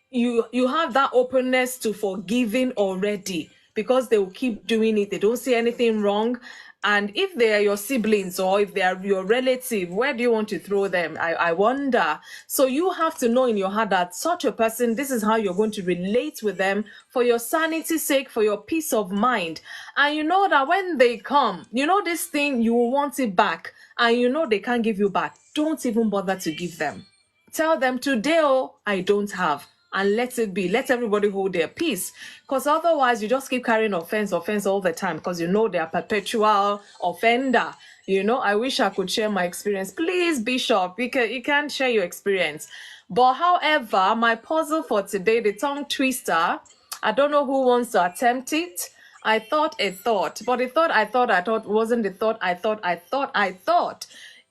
you have that openness to forgiving already. because they will keep doing it. They don't see anything wrong. And if they are your siblings or if they are your relative, where do you want to throw them? I wonder. So you have to know in your heart that such a person, this is how you're going to relate with them for your sanity's sake, for your peace of mind. And you know that when they come, you know this thing, you will want it back. And you know they can't give you back. Don't even bother to give them. Tell them today, oh, I don't have. And let it be. Let everybody hold their peace. Because otherwise, you just keep carrying offense all the time because you know they are perpetual offender. You know, I wish I could share my experience. Please, Bishop, you can't share your experience. But however, my puzzle for today, the tongue twister, I don't know who wants to attempt it. I thought a thought, but the thought I thought wasn't the thought I thought.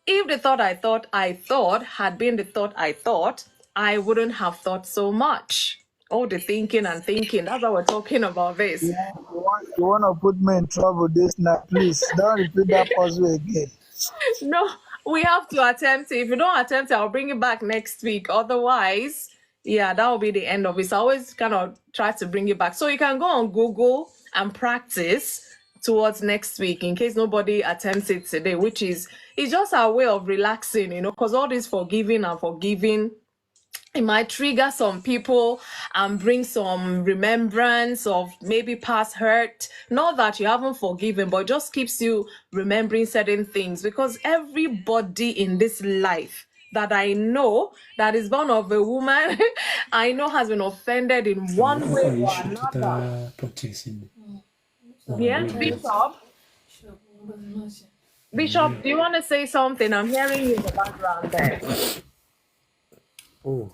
If the thought I thought had been the thought I thought, I wouldn't have thought so much. All the thinking and thinking. That's why we're talking about this. You want to put me in trouble this night. Please don't repeat that puzzle again. No, we have to attempt it. If you don't attempt it, I'll bring it back next week. Otherwise, yeah, that will be the end of it. So I always kind of try to bring it back. So you can go on Google and practice towards next week in case nobody attempts it today, which is it's just our way of relaxing, you know, because all this forgiving and forgiving, it might trigger some people and bring some remembrance of maybe past hurt. Not that you haven't forgiven, but it just keeps you remembering certain things because everybody in this life that I know that is born of a woman, I know has been offended in one way or another. Yeah, Bishop. Bishop, do you want to say something? I'm hearing you in the background there. Oh,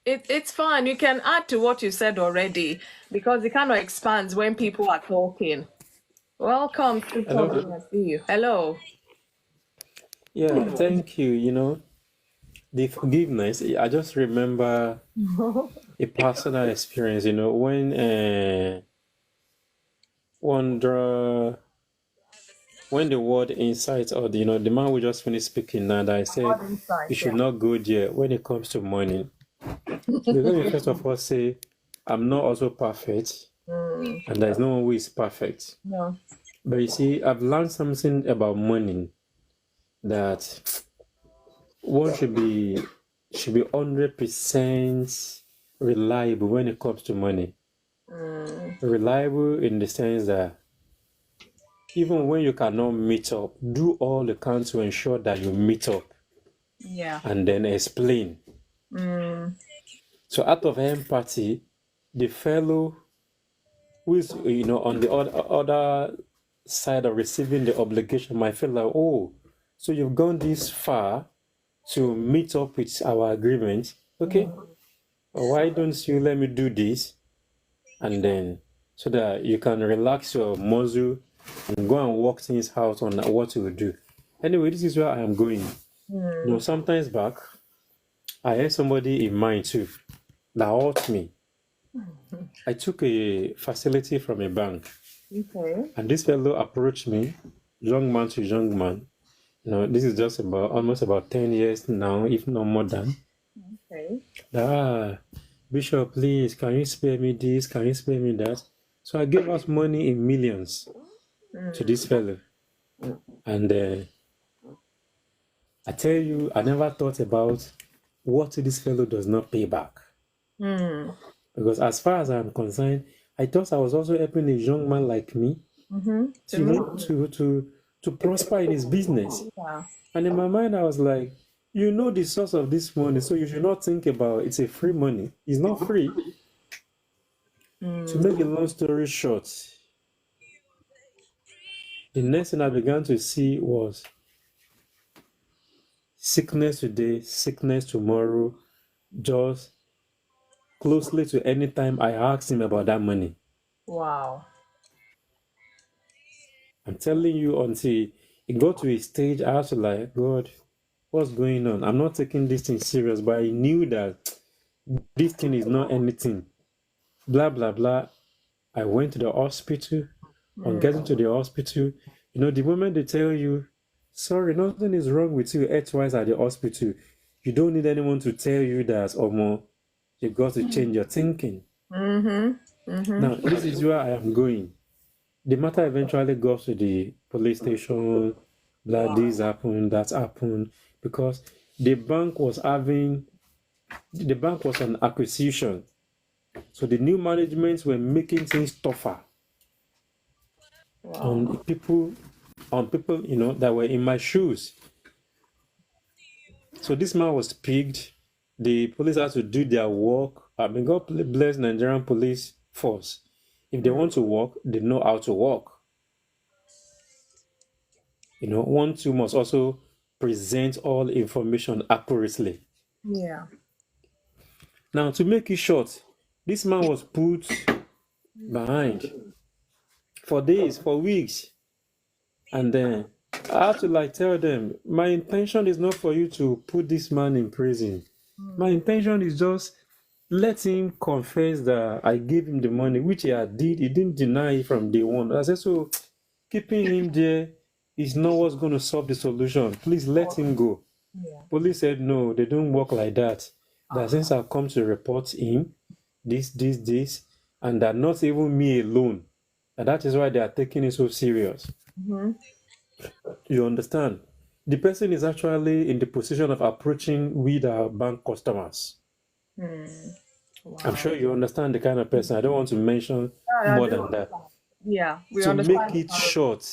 It's fine. You can add to what you said already because it kind of expands when people are talking. Welcome to hello. talking. I see you. Hello. Yeah, thank you. You know, the forgiveness. I just remember a personal experience. You know, when the word insight or the man we just finished speaking now that I said you should not go there when it comes to money. Let me first of all say I'm not also perfect, and there's no one who is perfect. No. But you see, I've learned something about money that one should be 100% reliable when it comes to money. Reliable in the sense that even when you cannot meet up, do all you can to ensure that you meet up. Yeah. And then explain. So out of empathy, the fellow who is on the other side of receiving the obligation might feel like, oh, so you've gone this far to meet up with our agreement. Okay, why don't you let me do this? And then so that you can relax your muscle and go and work things out on what you will do. Anyway, this is where I am going. Sometimes back, I had somebody in mind too that hurt me. I took a facility from a bank. Okay. And this fellow approached me, young man to young man. This is just almost about 10 years now, if not more than. Okay. Bishop, please, can you spare me this? Can you spare me that? So I gave us money in millions to this fellow. And I tell you, I never thought about what this fellow does not pay back. Because as far as I'm concerned, I thought I was also helping a young man like me to prosper in his business. Wow. And in my mind, I was like, you know the source of this money, so you should not think about it's a free money. It's not free. To make a long story short, the next thing I began to see was sickness today, sickness tomorrow, just closely to any time I asked him about that money. Wow. I'm telling you, until it got to a stage, I was like, God, what's going on? I'm not taking this thing serious, but I knew that this thing is not anything. Blah, blah, blah. I went to the hospital. On getting to the hospital, the moment they tell you, sorry, nothing is wrong with you, X-wise at the hospital, you don't need anyone to tell you that, you got to change your thinking. Now, this is where I am going. The matter eventually goes to the police station, that this happened, that happened, because the bank was on acquisition. So the new management were making things tougher on people, that were in my shoes. So this man was picked. The police had to do their work. I mean, God bless Nigerian police force. If they want to work, they know how to work. One too must also present all information accurately. Yeah. Now, to make it short, this man was put behind for days, for weeks. And then I had to tell them, my intention is not for you to put this man in prison. My intention is just let him confess that I gave him the money, which he did. He didn't deny it from day one. I said, so keeping him there is not what's going to solve the solution. Please let him go. Yeah. Police said, no, they don't work like that. That since I've come to report him, this, and that not even me alone. And that is why they are taking it so serious. You understand? The person is actually in the position of approaching with our bank customers. Wow. I'm sure you understand the kind of person. I don't want to mention more than that. Yeah, we To understand. make it short,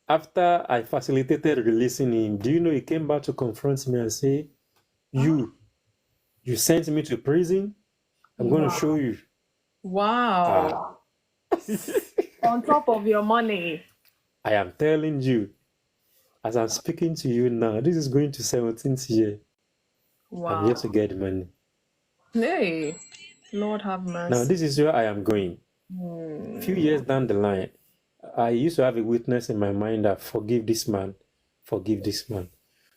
after I facilitated releasing him, do you know he came back to confront me and say, you sent me to prison? I'm going to show you. Wow. On top of your money. I am telling you, as I'm speaking to you now, this is going to 17th year. Wow. I'm yet to get money. Hey, Lord have mercy. Now, this is where I am going. A few years down the line, I used to have a witness in my mind that forgive this man.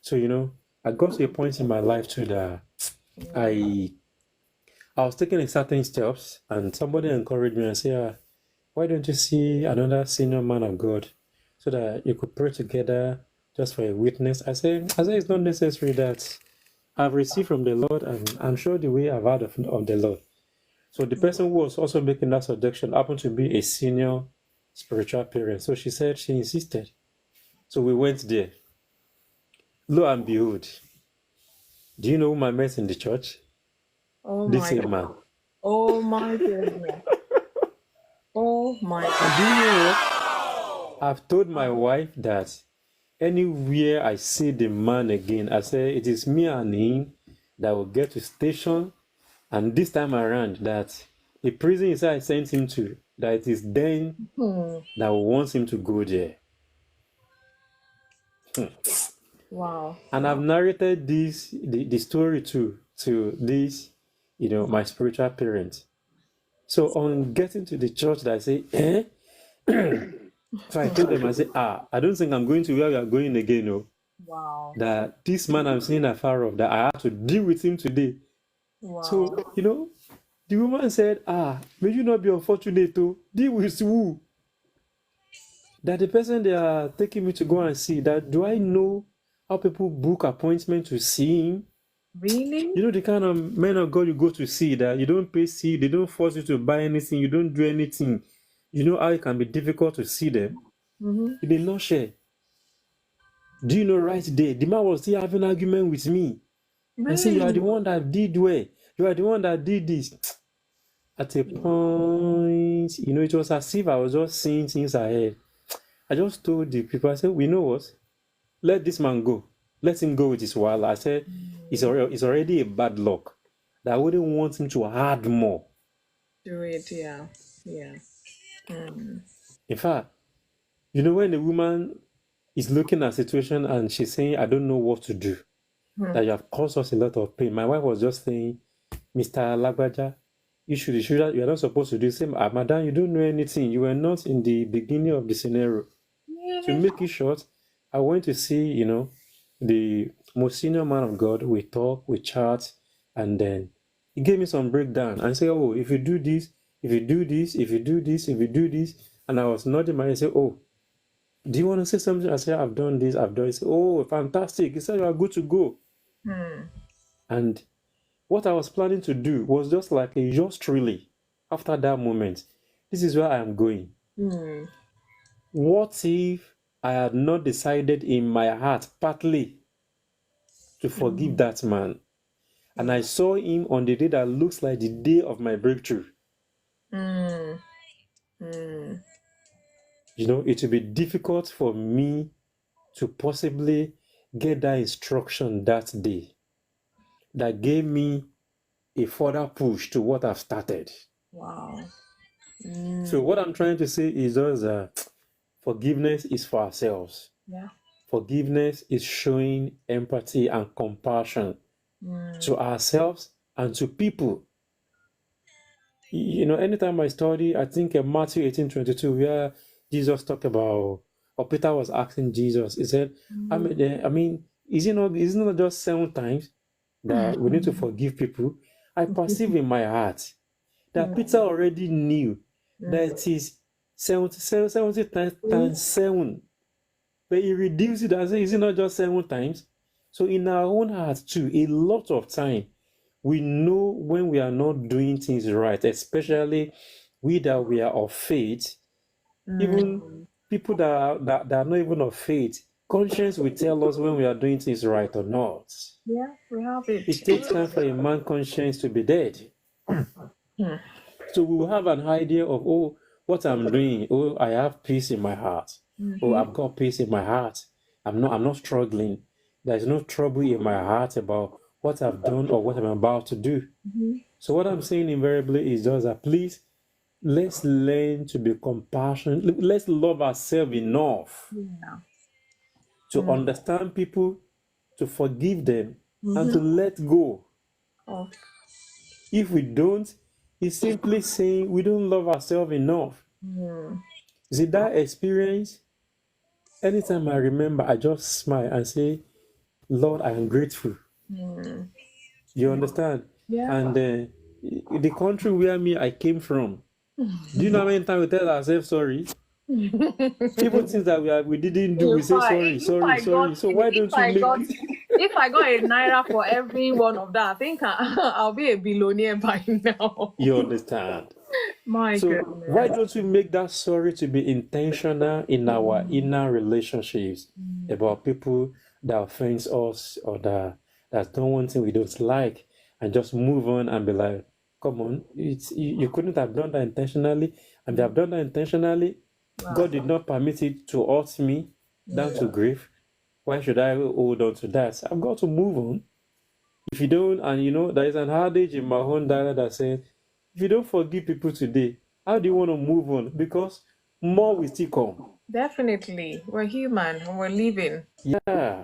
So, I got to a point in my life too that I was taking a certain steps, and somebody encouraged me and said, why don't you see another senior man of God so that you could pray together just for a witness? I said it's not necessary. That I've received from the Lord, and I'm sure the way I've heard of the Lord. So the person who was also making that suggestion happened to be a senior spiritual parent. So she said she insisted. So we went there. Lo and behold, do you know whom I met in the church? Oh This my same God. man. Oh my goodness. Oh my God. And do you know what? I've told my wife that anywhere I see the man again, I say it is me and him that will get to station. And this time around, that the prison is I sent him to, that it is then that wants him to go there. Wow. And I've narrated this, the story to this, my spiritual parents. So on getting to the church, that I say, So I told them, I said, I don't think I'm going to where we are going again. No. Wow. That this man I'm seeing afar off, that I have to deal with him today. Wow. So, the woman said, may you not be unfortunate to deal with who? That the person they are taking me to go and see, that do I know how people book appointment to see him? Really? You know the kind of men of God you go to see, that you don't pay seed, they don't force you to buy anything, you don't do anything. You know how it can be difficult to see them? In a nutshell. Do you know right there, the man was still having an argument with me. Really? And say, you are the one that did well. You are the one that did this. At a point, it was as if I was just seeing things ahead. I just told the people, I said, we know what? Let this man go. Let him go with his while. I said, it's already a bad luck. That I wouldn't want him to add more. Do it, yeah. Yeah. In fact, when the woman is looking at a situation and she's saying, I don't know what to do, that you have caused us a lot of pain. My wife was just saying, Mr. Lagbaja, you are not supposed to do the same. Madam, you don't know anything. You were not in the beginning of the scenario. To make it short, I went to see, the most senior man of God. We talk, we chat, and then he gave me some breakdown and said, oh, if you do this, if you do this, if you do this, if you do this. And I was nodding my head and said, oh, do you want to say something? I said, I've done this, I've done this. Oh, fantastic. He said, you are good to go. And what I was planning to do was just like a just really after that moment. This is where I am going. What if I had not decided in my heart, partly, to forgive that man? And I saw him on the day that looks like the day of my breakthrough. You know, it will be difficult for me to possibly get that instruction that day that gave me a further push to what I've started. Wow. So what I'm trying to say is just that forgiveness is for ourselves. Yeah. Forgiveness is showing empathy and compassion to ourselves and to people. You know, anytime I study, I think Matthew 18:22, where Jesus talked about, or Peter was asking Jesus, he said, I mean, is it not just 7 times that we need to forgive people? I perceive in my heart that Peter already knew that it is 70 times 7. But he reduced it and said, is it not just 7 times? So in our own hearts too, a lot of time, we know when we are not doing things right, especially we that we are of faith, even people that are not even of faith, conscience will tell us when we are doing things right or not. Yeah, we have it. It takes time for a man's conscience to be dead. So we will have an idea of, oh, what I'm doing. Oh, I have peace in my heart. Oh, I've got peace in my heart. I'm not struggling. There's no trouble in my heart about what I've done or what I'm about to do. So what I'm saying invariably is just that, please, let's learn to be compassionate. Let's love ourselves enough to understand people, to forgive them, and to let go. Oh. If we don't, it's simply saying we don't love ourselves enough. See, that experience, anytime I remember, I just smile and say, Lord, I am grateful. You understand? Yeah. And the country where I came from, do you know how many times we tell ourselves sorry? Even things that we didn't do, we say sorry. So why don't we make if I got a naira for every one of that, I think I'll be a billionaire by now. You understand? My So goodness. why don't we make that sorry to be intentional in our inner relationships about people that offend us or that don't want things we don't like, and just move on and be like, come on, you couldn't have done that intentionally, and if you have done that intentionally, God did not permit it to hurt me down to grief. Why should I hold on to that? I've got to move on. If you don't, and you know, there is an adage in my own dialect that says, if you don't forgive people today, how do you want to move on? Because more will still come. Definitely. We're human and we're living. Yeah.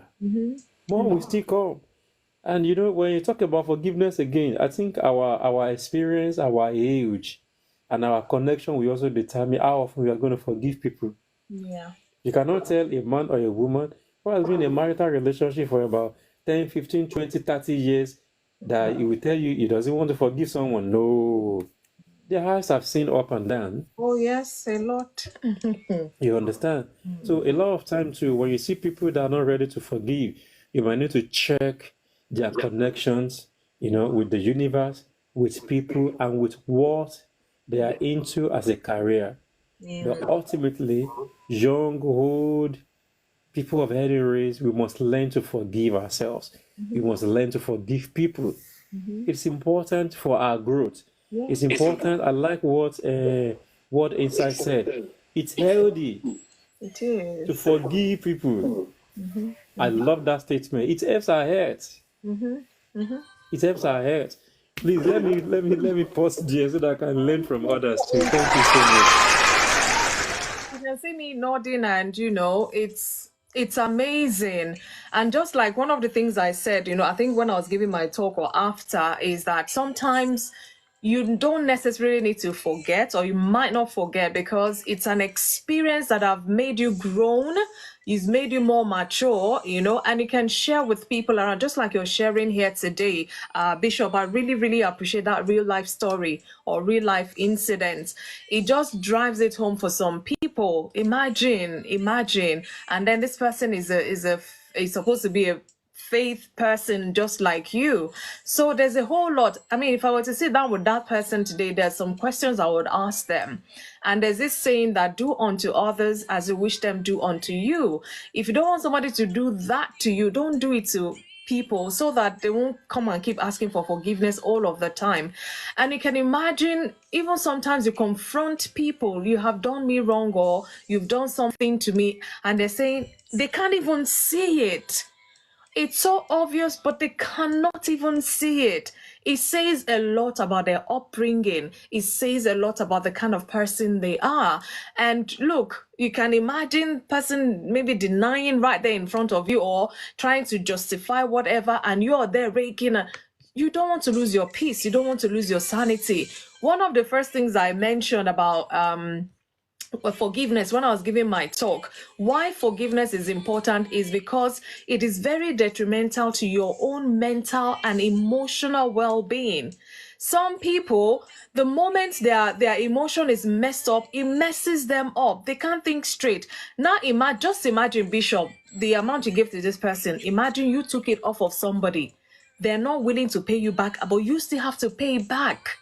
More will still come. And you know, when you talk about forgiveness again, I think our experience, our age, and our connection will also determine how often we are going to forgive people. Yeah. You cannot tell a man or a woman who has been in a marital relationship for about 10, 15, 20, 30 years that he will tell you he doesn't want to forgive someone. No. Their eyes have seen up and down. Oh, yes, a lot. You understand? So a lot of time too, when you see people that are not ready to forgive, you might need to check their connections, you know, with the universe, with people, and with what they are into as a career. But ultimately, young, old, people of any race, we must learn to forgive ourselves. We must learn to forgive people. It's important for our growth. It's important. I like what Insight said. It's healthy It is. to forgive people. I love that statement. It helps our health. It helps our health. Please let me pause there so that I can learn from others too. Thank you so much. You can see me nodding, and you know, it's amazing. And just like one of the things I said, you know, I think when I was giving my talk or after, is that sometimes you don't necessarily need to forget, or you might not forget, because it's an experience that have made you grown. It's made you more mature, you know, and you can share with people around, just like you're sharing here today. Bishop, I really, really appreciate that real life story or real life incident. It just drives it home for some people. Imagine, and then this person is supposed to be a faith person just like you. So there's a whole lot. I mean, if I were to sit down with that person today, there's some questions I would ask them. And there's this saying that do unto others as you wish them do unto you. If you don't want somebody to do that to you, don't do it to people, so that they won't come and keep asking for forgiveness all of the time. And you can imagine, even sometimes you confront people, you have done me wrong or you've done something to me, and they're saying they can't even see it. It's so obvious, but they cannot even see it. It says a lot about their upbringing. It says a lot about the kind of person they are. And look, you can imagine person maybe denying right there in front of you or trying to justify whatever, and you're there raking. You don't want to lose your peace. You don't want to lose your sanity. One of the first things I mentioned about forgiveness when I was giving my talk, why forgiveness is important is because it is very detrimental to your own mental and emotional well-being. Some people, the moment their emotion is messed up, it messes them up. They can't think straight. Now just imagine, Bishop, the amount you give to this person. Imagine you took it off of somebody. They're not willing to pay you back, but you still have to pay back.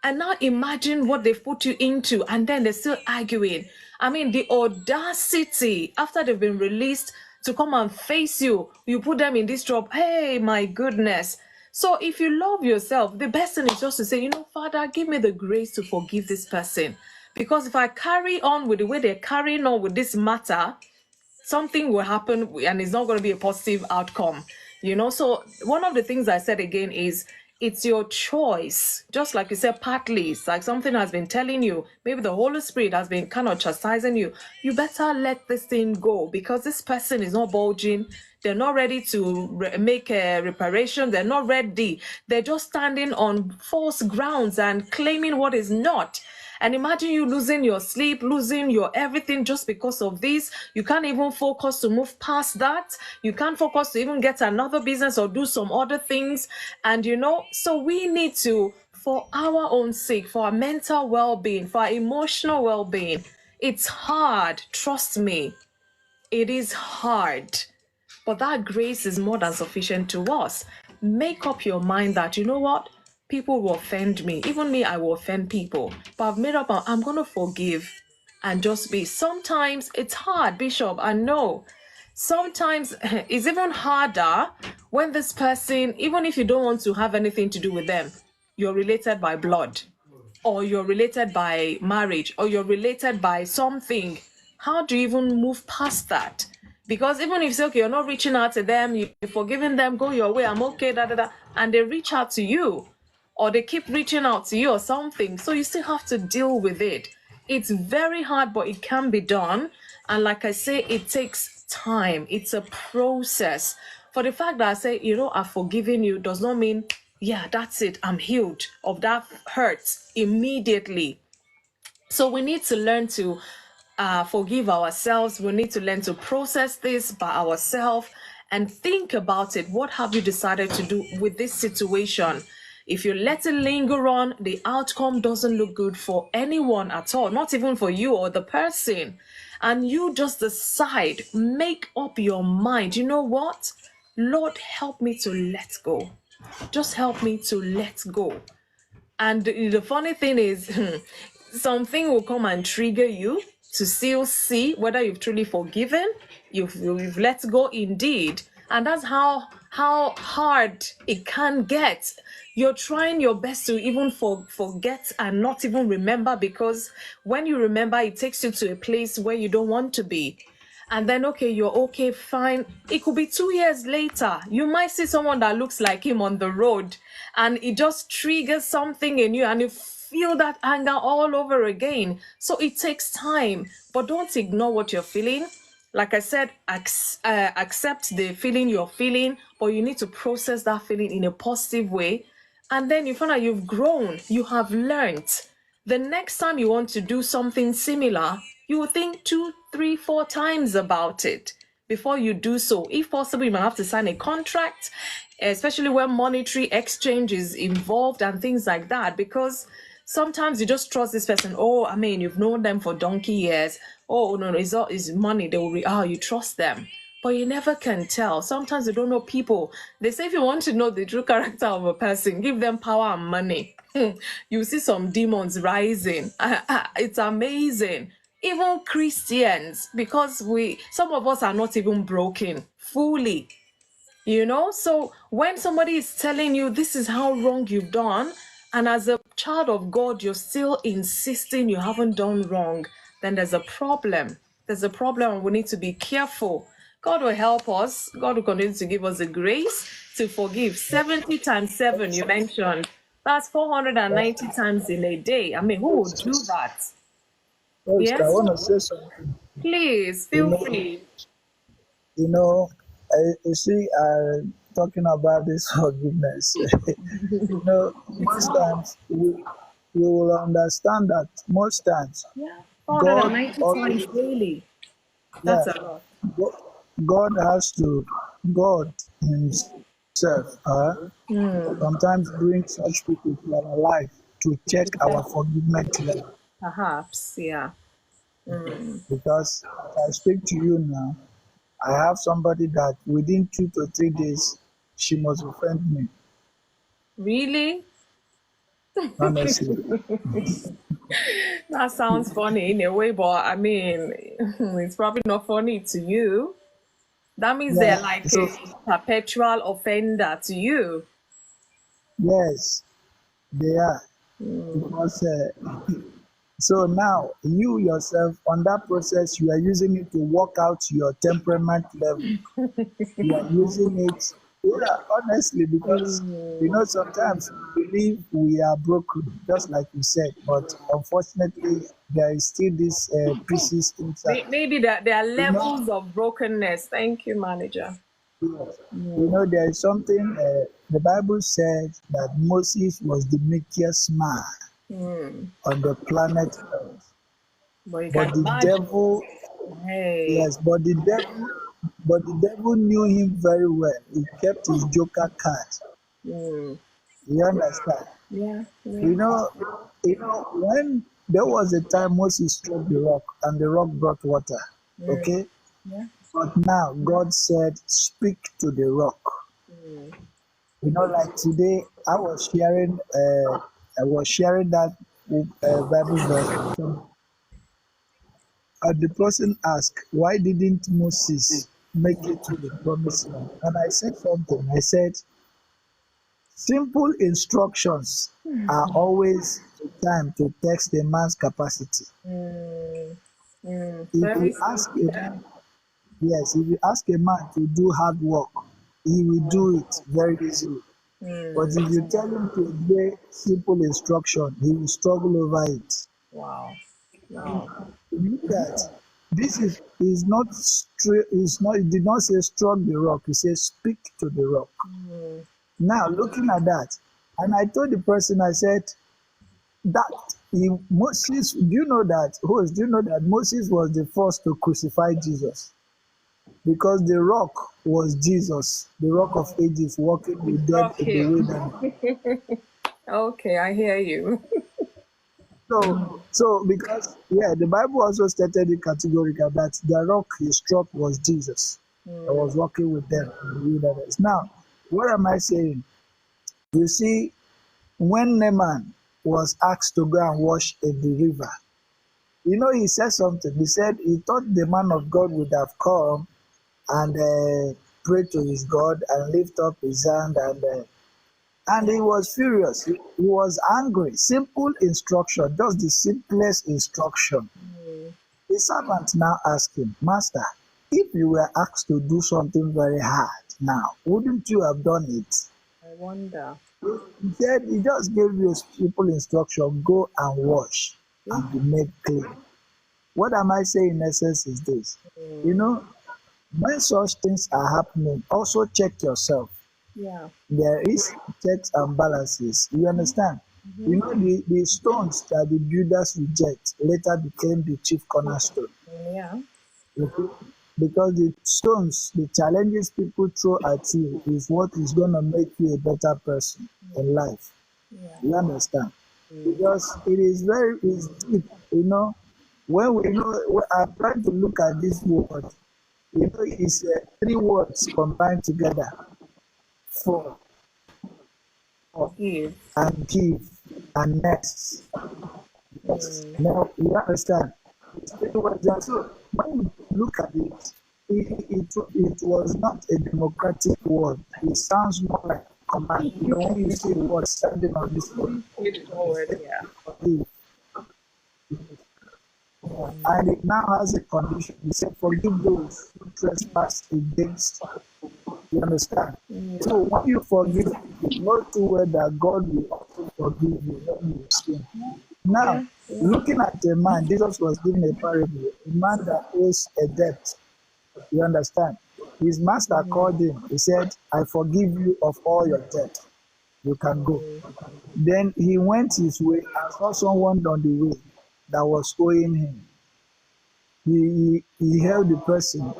And now imagine what they've put you into, and then they're still arguing. I mean, the audacity after they've been released to come and face you. You put them in this job. Hey, my goodness. So if you love yourself, the best thing is just to say, Father, give me the grace to forgive this person. Because if I carry on with the way they're carrying on with this matter, something will happen and it's not going to be a positive outcome. So one of the things I said again is, it's your choice. Just like you said, partly, it's like something has been telling you, maybe the Holy Spirit has been kind of chastising you. You better let this thing go, because this person is not bulging. They're not ready to make a reparation. They're not ready. They're just standing on false grounds and claiming what is not. And imagine you losing your sleep, losing your everything just because of this. You can't even focus to move past that. You can't focus to even get another business or do some other things. And so we need to, for our own sake, for our mental well-being, for our emotional well-being, it's hard. Trust me, it is hard. But that grace is more than sufficient to us. Make up your mind that, what? People will offend me. Even me, I will offend people. But I've made up, I'm going to forgive and just be. Sometimes it's hard, Bishop, I know. Sometimes it's even harder when this person, even if you don't want to have anything to do with them, you're related by blood, or you're related by marriage, or you're related by something. How do you even move past that? Because even if you say, okay, you're not reaching out to them, you're forgiving them, go your way, I'm okay, and they reach out to you, or they keep reaching out to you or something, so you still have to deal with it. It's very hard, but it can be done. And like I say, it takes time. It's a process. For the fact that I say, I've forgiven you, does not mean, yeah, that's it, I'm healed of that hurt immediately. So we need to learn to forgive ourselves. We need to learn to process this by ourselves and think about it. What have you decided to do with this situation? If you let it linger on, the outcome doesn't look good for anyone at all, not even for you or the person. And you just decide, make up your mind. You know what? Lord, help me to let go. Just help me to let go. And the funny thing is, something will come and trigger you to still see whether you've truly forgiven, you've let go indeed. And that's how hard it can get. You're trying your best to even forget and not even remember, because when you remember, it takes you to a place where you don't want to be. And then, okay, you're okay, fine. It could be 2 years later. You might see someone that looks like him on the road, and it just triggers something in you, and you feel that anger all over again. So it takes time, but don't ignore what you're feeling. Like I said, accept the feeling you're feeling, but you need to process that feeling in a positive way. And then you find out you've grown, you have learned. The next time you want to do something similar, you will think 2, 3, 4 times about it before you do so. If possible, you might have to sign a contract, especially when monetary exchange is involved and things like that, because sometimes you just trust this person. Oh, I mean, you've known them for donkey years. Oh, no, it's money. They will you trust them. but you never can tell. Sometimes you don't know people. They say if you want to know the true character of a person, give them power and money. You see some demons rising. It's amazing. Even Christians, because some of us are not even broken fully. So when somebody is telling you this is how wrong you've done, and as a child of God you're still insisting you haven't done wrong, then there's a problem. There's a problem, and we need to be careful. God will help us. God will continue to give us the grace to forgive. 70 times 7 you mentioned, that's 490 times in a day. I mean, who would do that? First, I Yes, want to say something. please You feel know, free. you know, you see, talking about this forgiveness. It's Most hard. times we will understand that most times Yeah, God 490 times always, daily. yeah, That's a lot. God, God has to, God Himself, sometimes bring such people to our life to check our forgiveness level. Perhaps, yeah. Because as I speak to you now, I have somebody that within 2 to 3 days she must offend me. Really? Honestly, That sounds funny in a way, but I mean, it's probably not funny to you. That means yeah. they're like So a perpetual offender to you. yes, they are because so now you yourself on that process you are using it to work out your temperament level. You are using it, yeah, honestly, because sometimes we believe we are broken, just like you said, but unfortunately there is still this pieces inside. Maybe there are You know, levels of brokenness. Thank you, manager. yes. There is something the Bible said that Moses was the meekest man on the planet Earth, But you but can the imagine. devil, Hey. yes, but the devil knew him very well. He kept his joker card. Mm. You understand? Yeah, You yeah. know, when there was a time Moses struck the rock and the rock brought water. Okay? Yeah. But now God said, speak to the rock. Like today, I was sharing that Bible verse with someone. And the person asked, why didn't Moses make it to the promised land? And I said something. I said, simple instructions are always the time to test a man's capacity. If Very you ask a simple. man, yes, if you ask a man to do hard work, he will do it very easily. But if you tell him to obey simple instruction, he will struggle over it. Wow. Wow. Look at this is not straight. Is not. It did not say struck the rock. It says speak to the rock. Now looking at that, and I told the person, I said that Moses. Do you know that? Host, do you know that Moses was the first to crucify Jesus? Because the rock was Jesus, the rock of ages, walking You with them struck in the him. wilderness. Okay, I hear you. So because the Bible also stated it categorical that the rock he struck was Jesus. I was walking with them in the wilderness. Now, what am I saying? You see, when Naaman was asked to go and wash in the river, he said something. He said he thought the man of God would have come and pray to his God and lift up his hand and he was furious. He was angry. Simple instruction, just the simplest instruction. The servant now asked him, Master, if you were asked to do something very hard now, wouldn't you have done it? I wonder. He said he just gave you a simple instruction, go and wash and be made clean. What am I saying in essence is this? When such things are happening, also check yourself. Yeah. There is checks and balances. You understand? The stones that the builders reject later became the chief cornerstone. Yeah. Okay? Because the stones, the challenges people throw at you is what is going to make you a better person in life. You understand? Because it's deep, when I'm trying to look at this word, You know, it's three words combined together: for, Forgive. and give, and next. Yes. Now you understand. It's three words. And so when you look at it, it was not a democratic word. It sounds more like command. You know, when you see the word standing on this word, Put forward, yeah. forgive. And it now has a condition. He said, forgive those who trespass against you. You understand? So when you forgive people, know too well that God will also forgive you when you sin. Now, looking at a man, Jesus was giving a parable, a man that owes a debt. You understand? His master called him. He said, I forgive you of all your debt. You can go. Then he went his way and saw someone on the way that was owing him. He held the person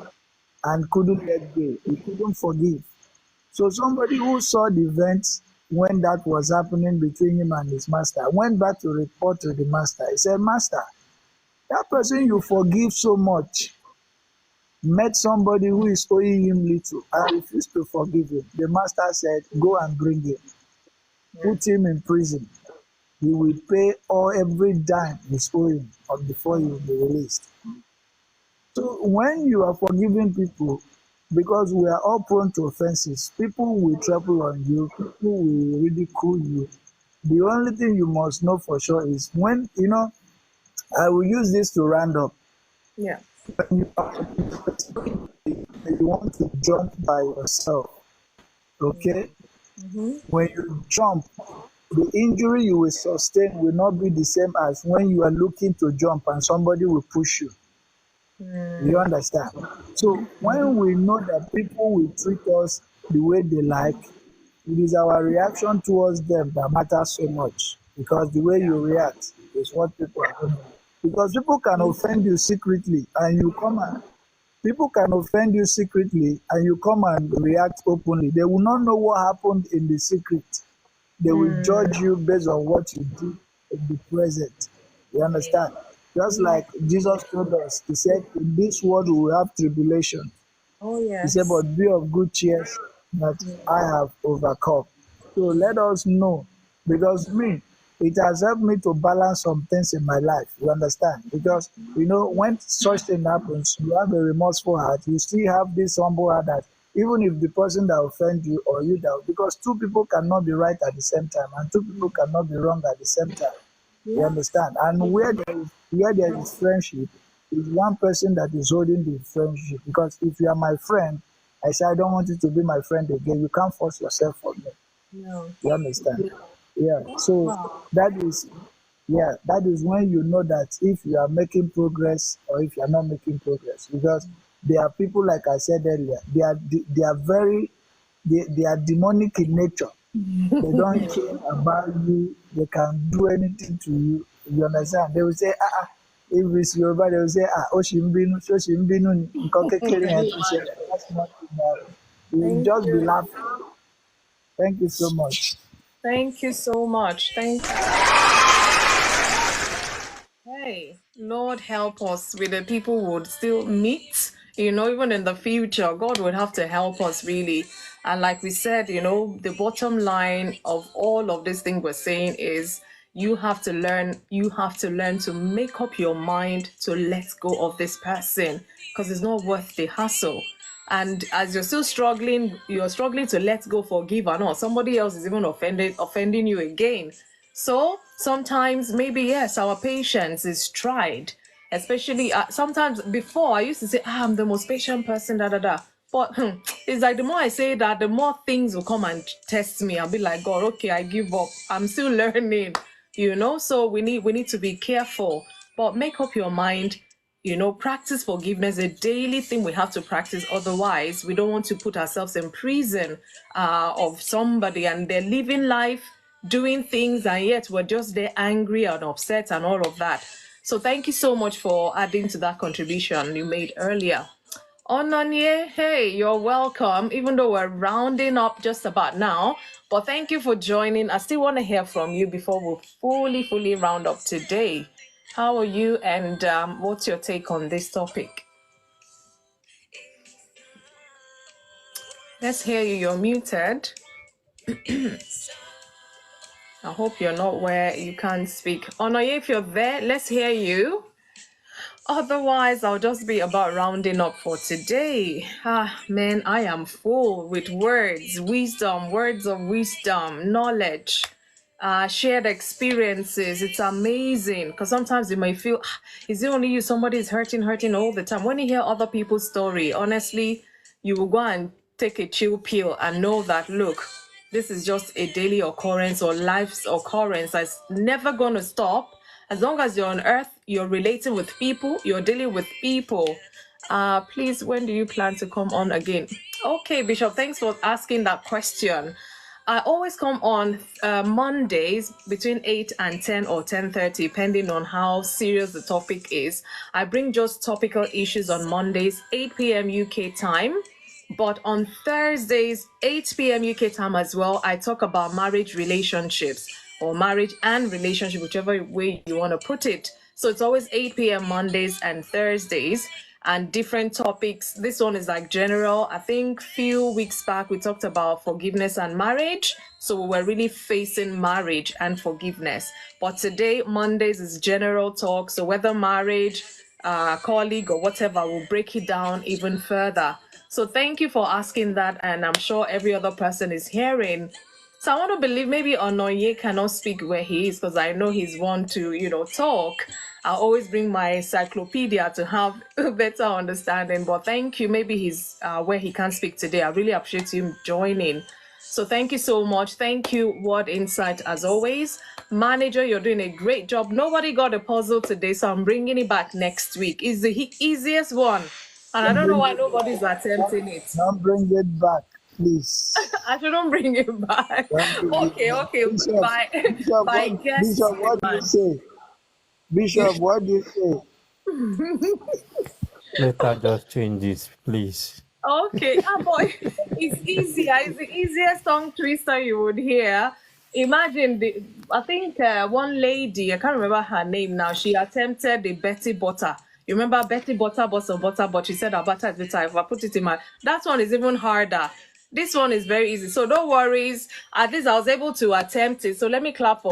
and couldn't let go. He couldn't forgive. So somebody who saw the event when that was happening between him and his master went back to report to the master. He said, Master, that person you forgive so much met somebody who is owing him little and refused to forgive him. The master said, Go and bring him, put him in prison. He will pay all every dime he's owing before he will be released. So when you are forgiving people, because we are all prone to offenses, people will trample on you, people will ridicule you. The only thing you must know for sure is when, I will use this to round up. Yeah. When you want to jump by yourself, okay? When you jump, the injury you will sustain will not be the same as when you are looking to jump and somebody will push you. You understand? So when we know that people will treat us the way they like, it is our reaction towards them that matters so much, because the way you react is what people are going to do. Because people can offend you secretly and you come and people can offend you secretly and you come and react openly. They will not know what happened in the secret. They will judge you based on what you did in the present. You understand? Just like Jesus told us, he said, in this world we will have tribulation. Oh, He said, yes. but be of good cheer that I have overcome. So let us know, because it has helped me to balance some things in my life. You understand? Because, when such thing happens, you have a remorseful heart. You still have this humble heart that even if the person that offend you or you that, because two people cannot be right at the same time and two people cannot be wrong at the same time. You understand? And where there is friendship, is one person that is holding the friendship. Because if you are my friend, I say I don't want you to be my friend again. You can't force yourself on me. No. You understand? Yeah. So that is when you know that if you are making progress or if you are not making progress. Because there are people, like I said earlier, they are they are demonic in nature. They don't care about you. They can do anything to you. You understand? They will say, if it's Yoruba, they will say, Oshimbinu, Oshimbinu, that's nothing. You will Thank just be you. laughing. Thank you so much. Thank you so much. Thank you. Hey, Lord help us with the people who would still meet, even in the future. God would have to help us really. And like we said, the bottom line of all of this thing we're saying is you have to learn to make up your mind to let go of this person, because it's not worth the hassle. And as you're struggling to let go, forgive, and all, somebody else is even offending you again. So sometimes maybe yes, our patience is tried. Especially sometimes before I used to say, I'm the most patient person, da da da. But it's like the more I say that, the more things will come and test me. I'll be like, God, okay, I give up. I'm still learning, So we need to be careful. But make up your mind. Practice forgiveness, a daily thing we have to practice. Otherwise, we don't want to put ourselves in prison of somebody and they're living life, doing things, and yet we're just there angry and upset and all of that. So thank you so much for adding to that contribution you made earlier. Onanye, hey, you're welcome, even though we're rounding up just about now. But thank you for joining. I still want to hear from you before we fully round up today. How are you, and what's your take on this topic? Let's hear you. You're muted. I hope you're not where you can't speak. Onoye, if you're there, let's hear you. Otherwise, I'll just be about rounding up for today. Man, I am full with words, wisdom, words of wisdom, knowledge, shared experiences. It's amazing because sometimes you may feel, is it only you? Somebody's hurting all the time. When you hear other people's story, honestly, you will go and take a chill pill and know that, look, this is just a daily occurrence or life's occurrence that's never going to stop. As long as you're on earth, you're relating with people, you're dealing with people. Please, when do you plan to come on again? Okay, Bishop, thanks for asking that question. I always come on Mondays between 8 and 10 or 10:30, depending on how serious the topic is. I bring just topical issues on Mondays, 8 p.m. UK time. But on Thursdays, 8 p.m. UK time as well, I talk about marriage relationships or marriage and relationship, whichever way you want to put it. So it's always 8 p.m. Mondays and Thursdays and different topics. This one is like general. I think few weeks back, we talked about forgiveness and marriage. So we were really facing marriage and forgiveness. But today, Mondays is general talk. So whether marriage, colleague or whatever, we'll break it down even further. So thank you for asking that, and I'm sure every other person is hearing. So I want to believe maybe Onoye cannot speak where he is because I know he's one to, talk. I always bring my encyclopedia to have a better understanding. But thank you. Maybe he's where he can't speak today. I really appreciate him joining. So thank you so much. Thank you, Word Insight, as always. Manager, you're doing a great job. Nobody got a puzzle today, so I'm bringing it back next week. It's the easiest one. And I don't know why nobody's attempting it. Don't bring it back, please. I shouldn't bring it back. Okay. Bishop, By guess. Bishop, what do you say? Bishop, what do you say? Let her just change this, please. Okay, boy, it's easier. It's the easiest tongue twister you would hear. Imagine I think one lady, I can't remember her name now. She attempted the Betty Butter. You remember Betty Butter bought some butter, but she said her butter is bitter. If I put it in that one is even harder. This one is very easy. So don't worry. At least I was able to attempt it. So let me clap for.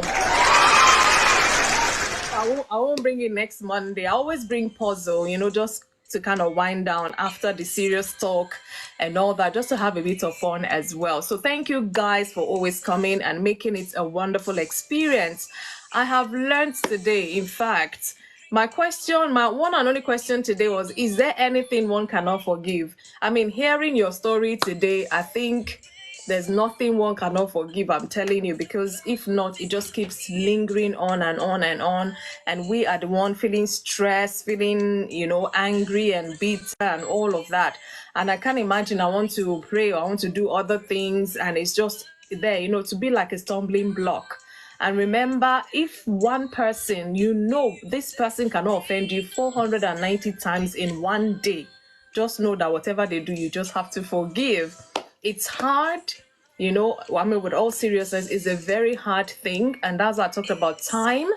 I won't bring it next Monday. I always bring puzzle, just to kind of wind down after the serious talk and all that, just to have a bit of fun as well. So thank you guys for always coming and making it a wonderful experience. I have learned today, in fact, my one and only question today was, is there anything one cannot forgive? I mean, hearing your story today, I think there's nothing one cannot forgive, I'm telling you, because if not, it just keeps lingering on and on and on. And we are the one feeling stressed, feeling, angry and bitter and all of that. And I can't imagine I want to pray or I want to do other things. And it's just there, to be like a stumbling block. And remember, if one person, this person cannot offend you 490 times in one day, just know that whatever they do, you just have to forgive. It's hard, with all seriousness, it's a very hard thing. And that's why I talked about time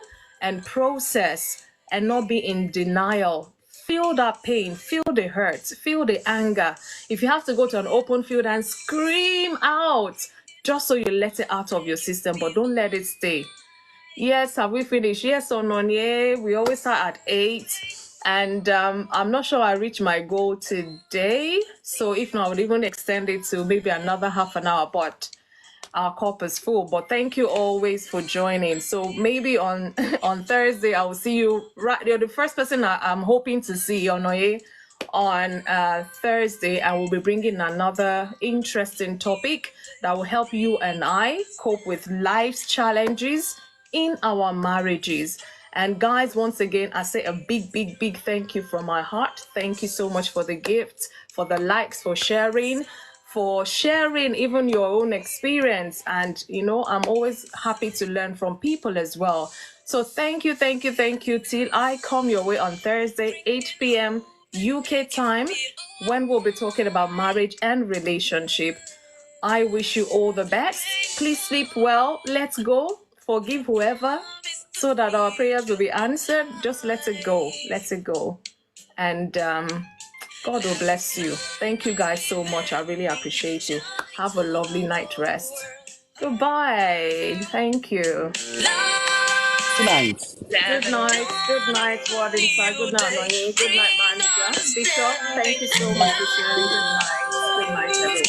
and process and not be in denial. Feel that pain, feel the hurt, feel the anger. If you have to go to an open field and scream out, just so you let it out of your system, but don't let it stay. Yes, have we finished? Yes or no? Yeah, we always start at 8. And I'm not sure I reached my goal today. So if not, I would even extend it to maybe another half an hour, but our cup is full. But thank you always for joining. So maybe on Thursday, I will see you. You're the first person I'm hoping to see, Onoye, on Thursday. I will be bringing another interesting topic that will help you and I cope with life's challenges in our marriages. And guys, once again, I say a big, big, big thank you from my heart. Thank you so much for the gift, for the likes, for sharing even your own experience. And, I'm always happy to learn from people as well. So thank you till I come your way on Thursday, 8 p.m. UK time, when we'll be talking about marriage and relationship. I wish you all the best. Please sleep well. Let's go. Forgive whoever, so that our prayers will be answered. Just let it go. Let it go. And God will bless you. Thank you guys so much. I really appreciate you. Have a lovely night rest. Goodbye. Thank you. Good night. Good night. Good night, Ward Inside. Good night, Noye. Good night, manager. Bishop, thank you so much for sharing. Good night. Good night, everyone.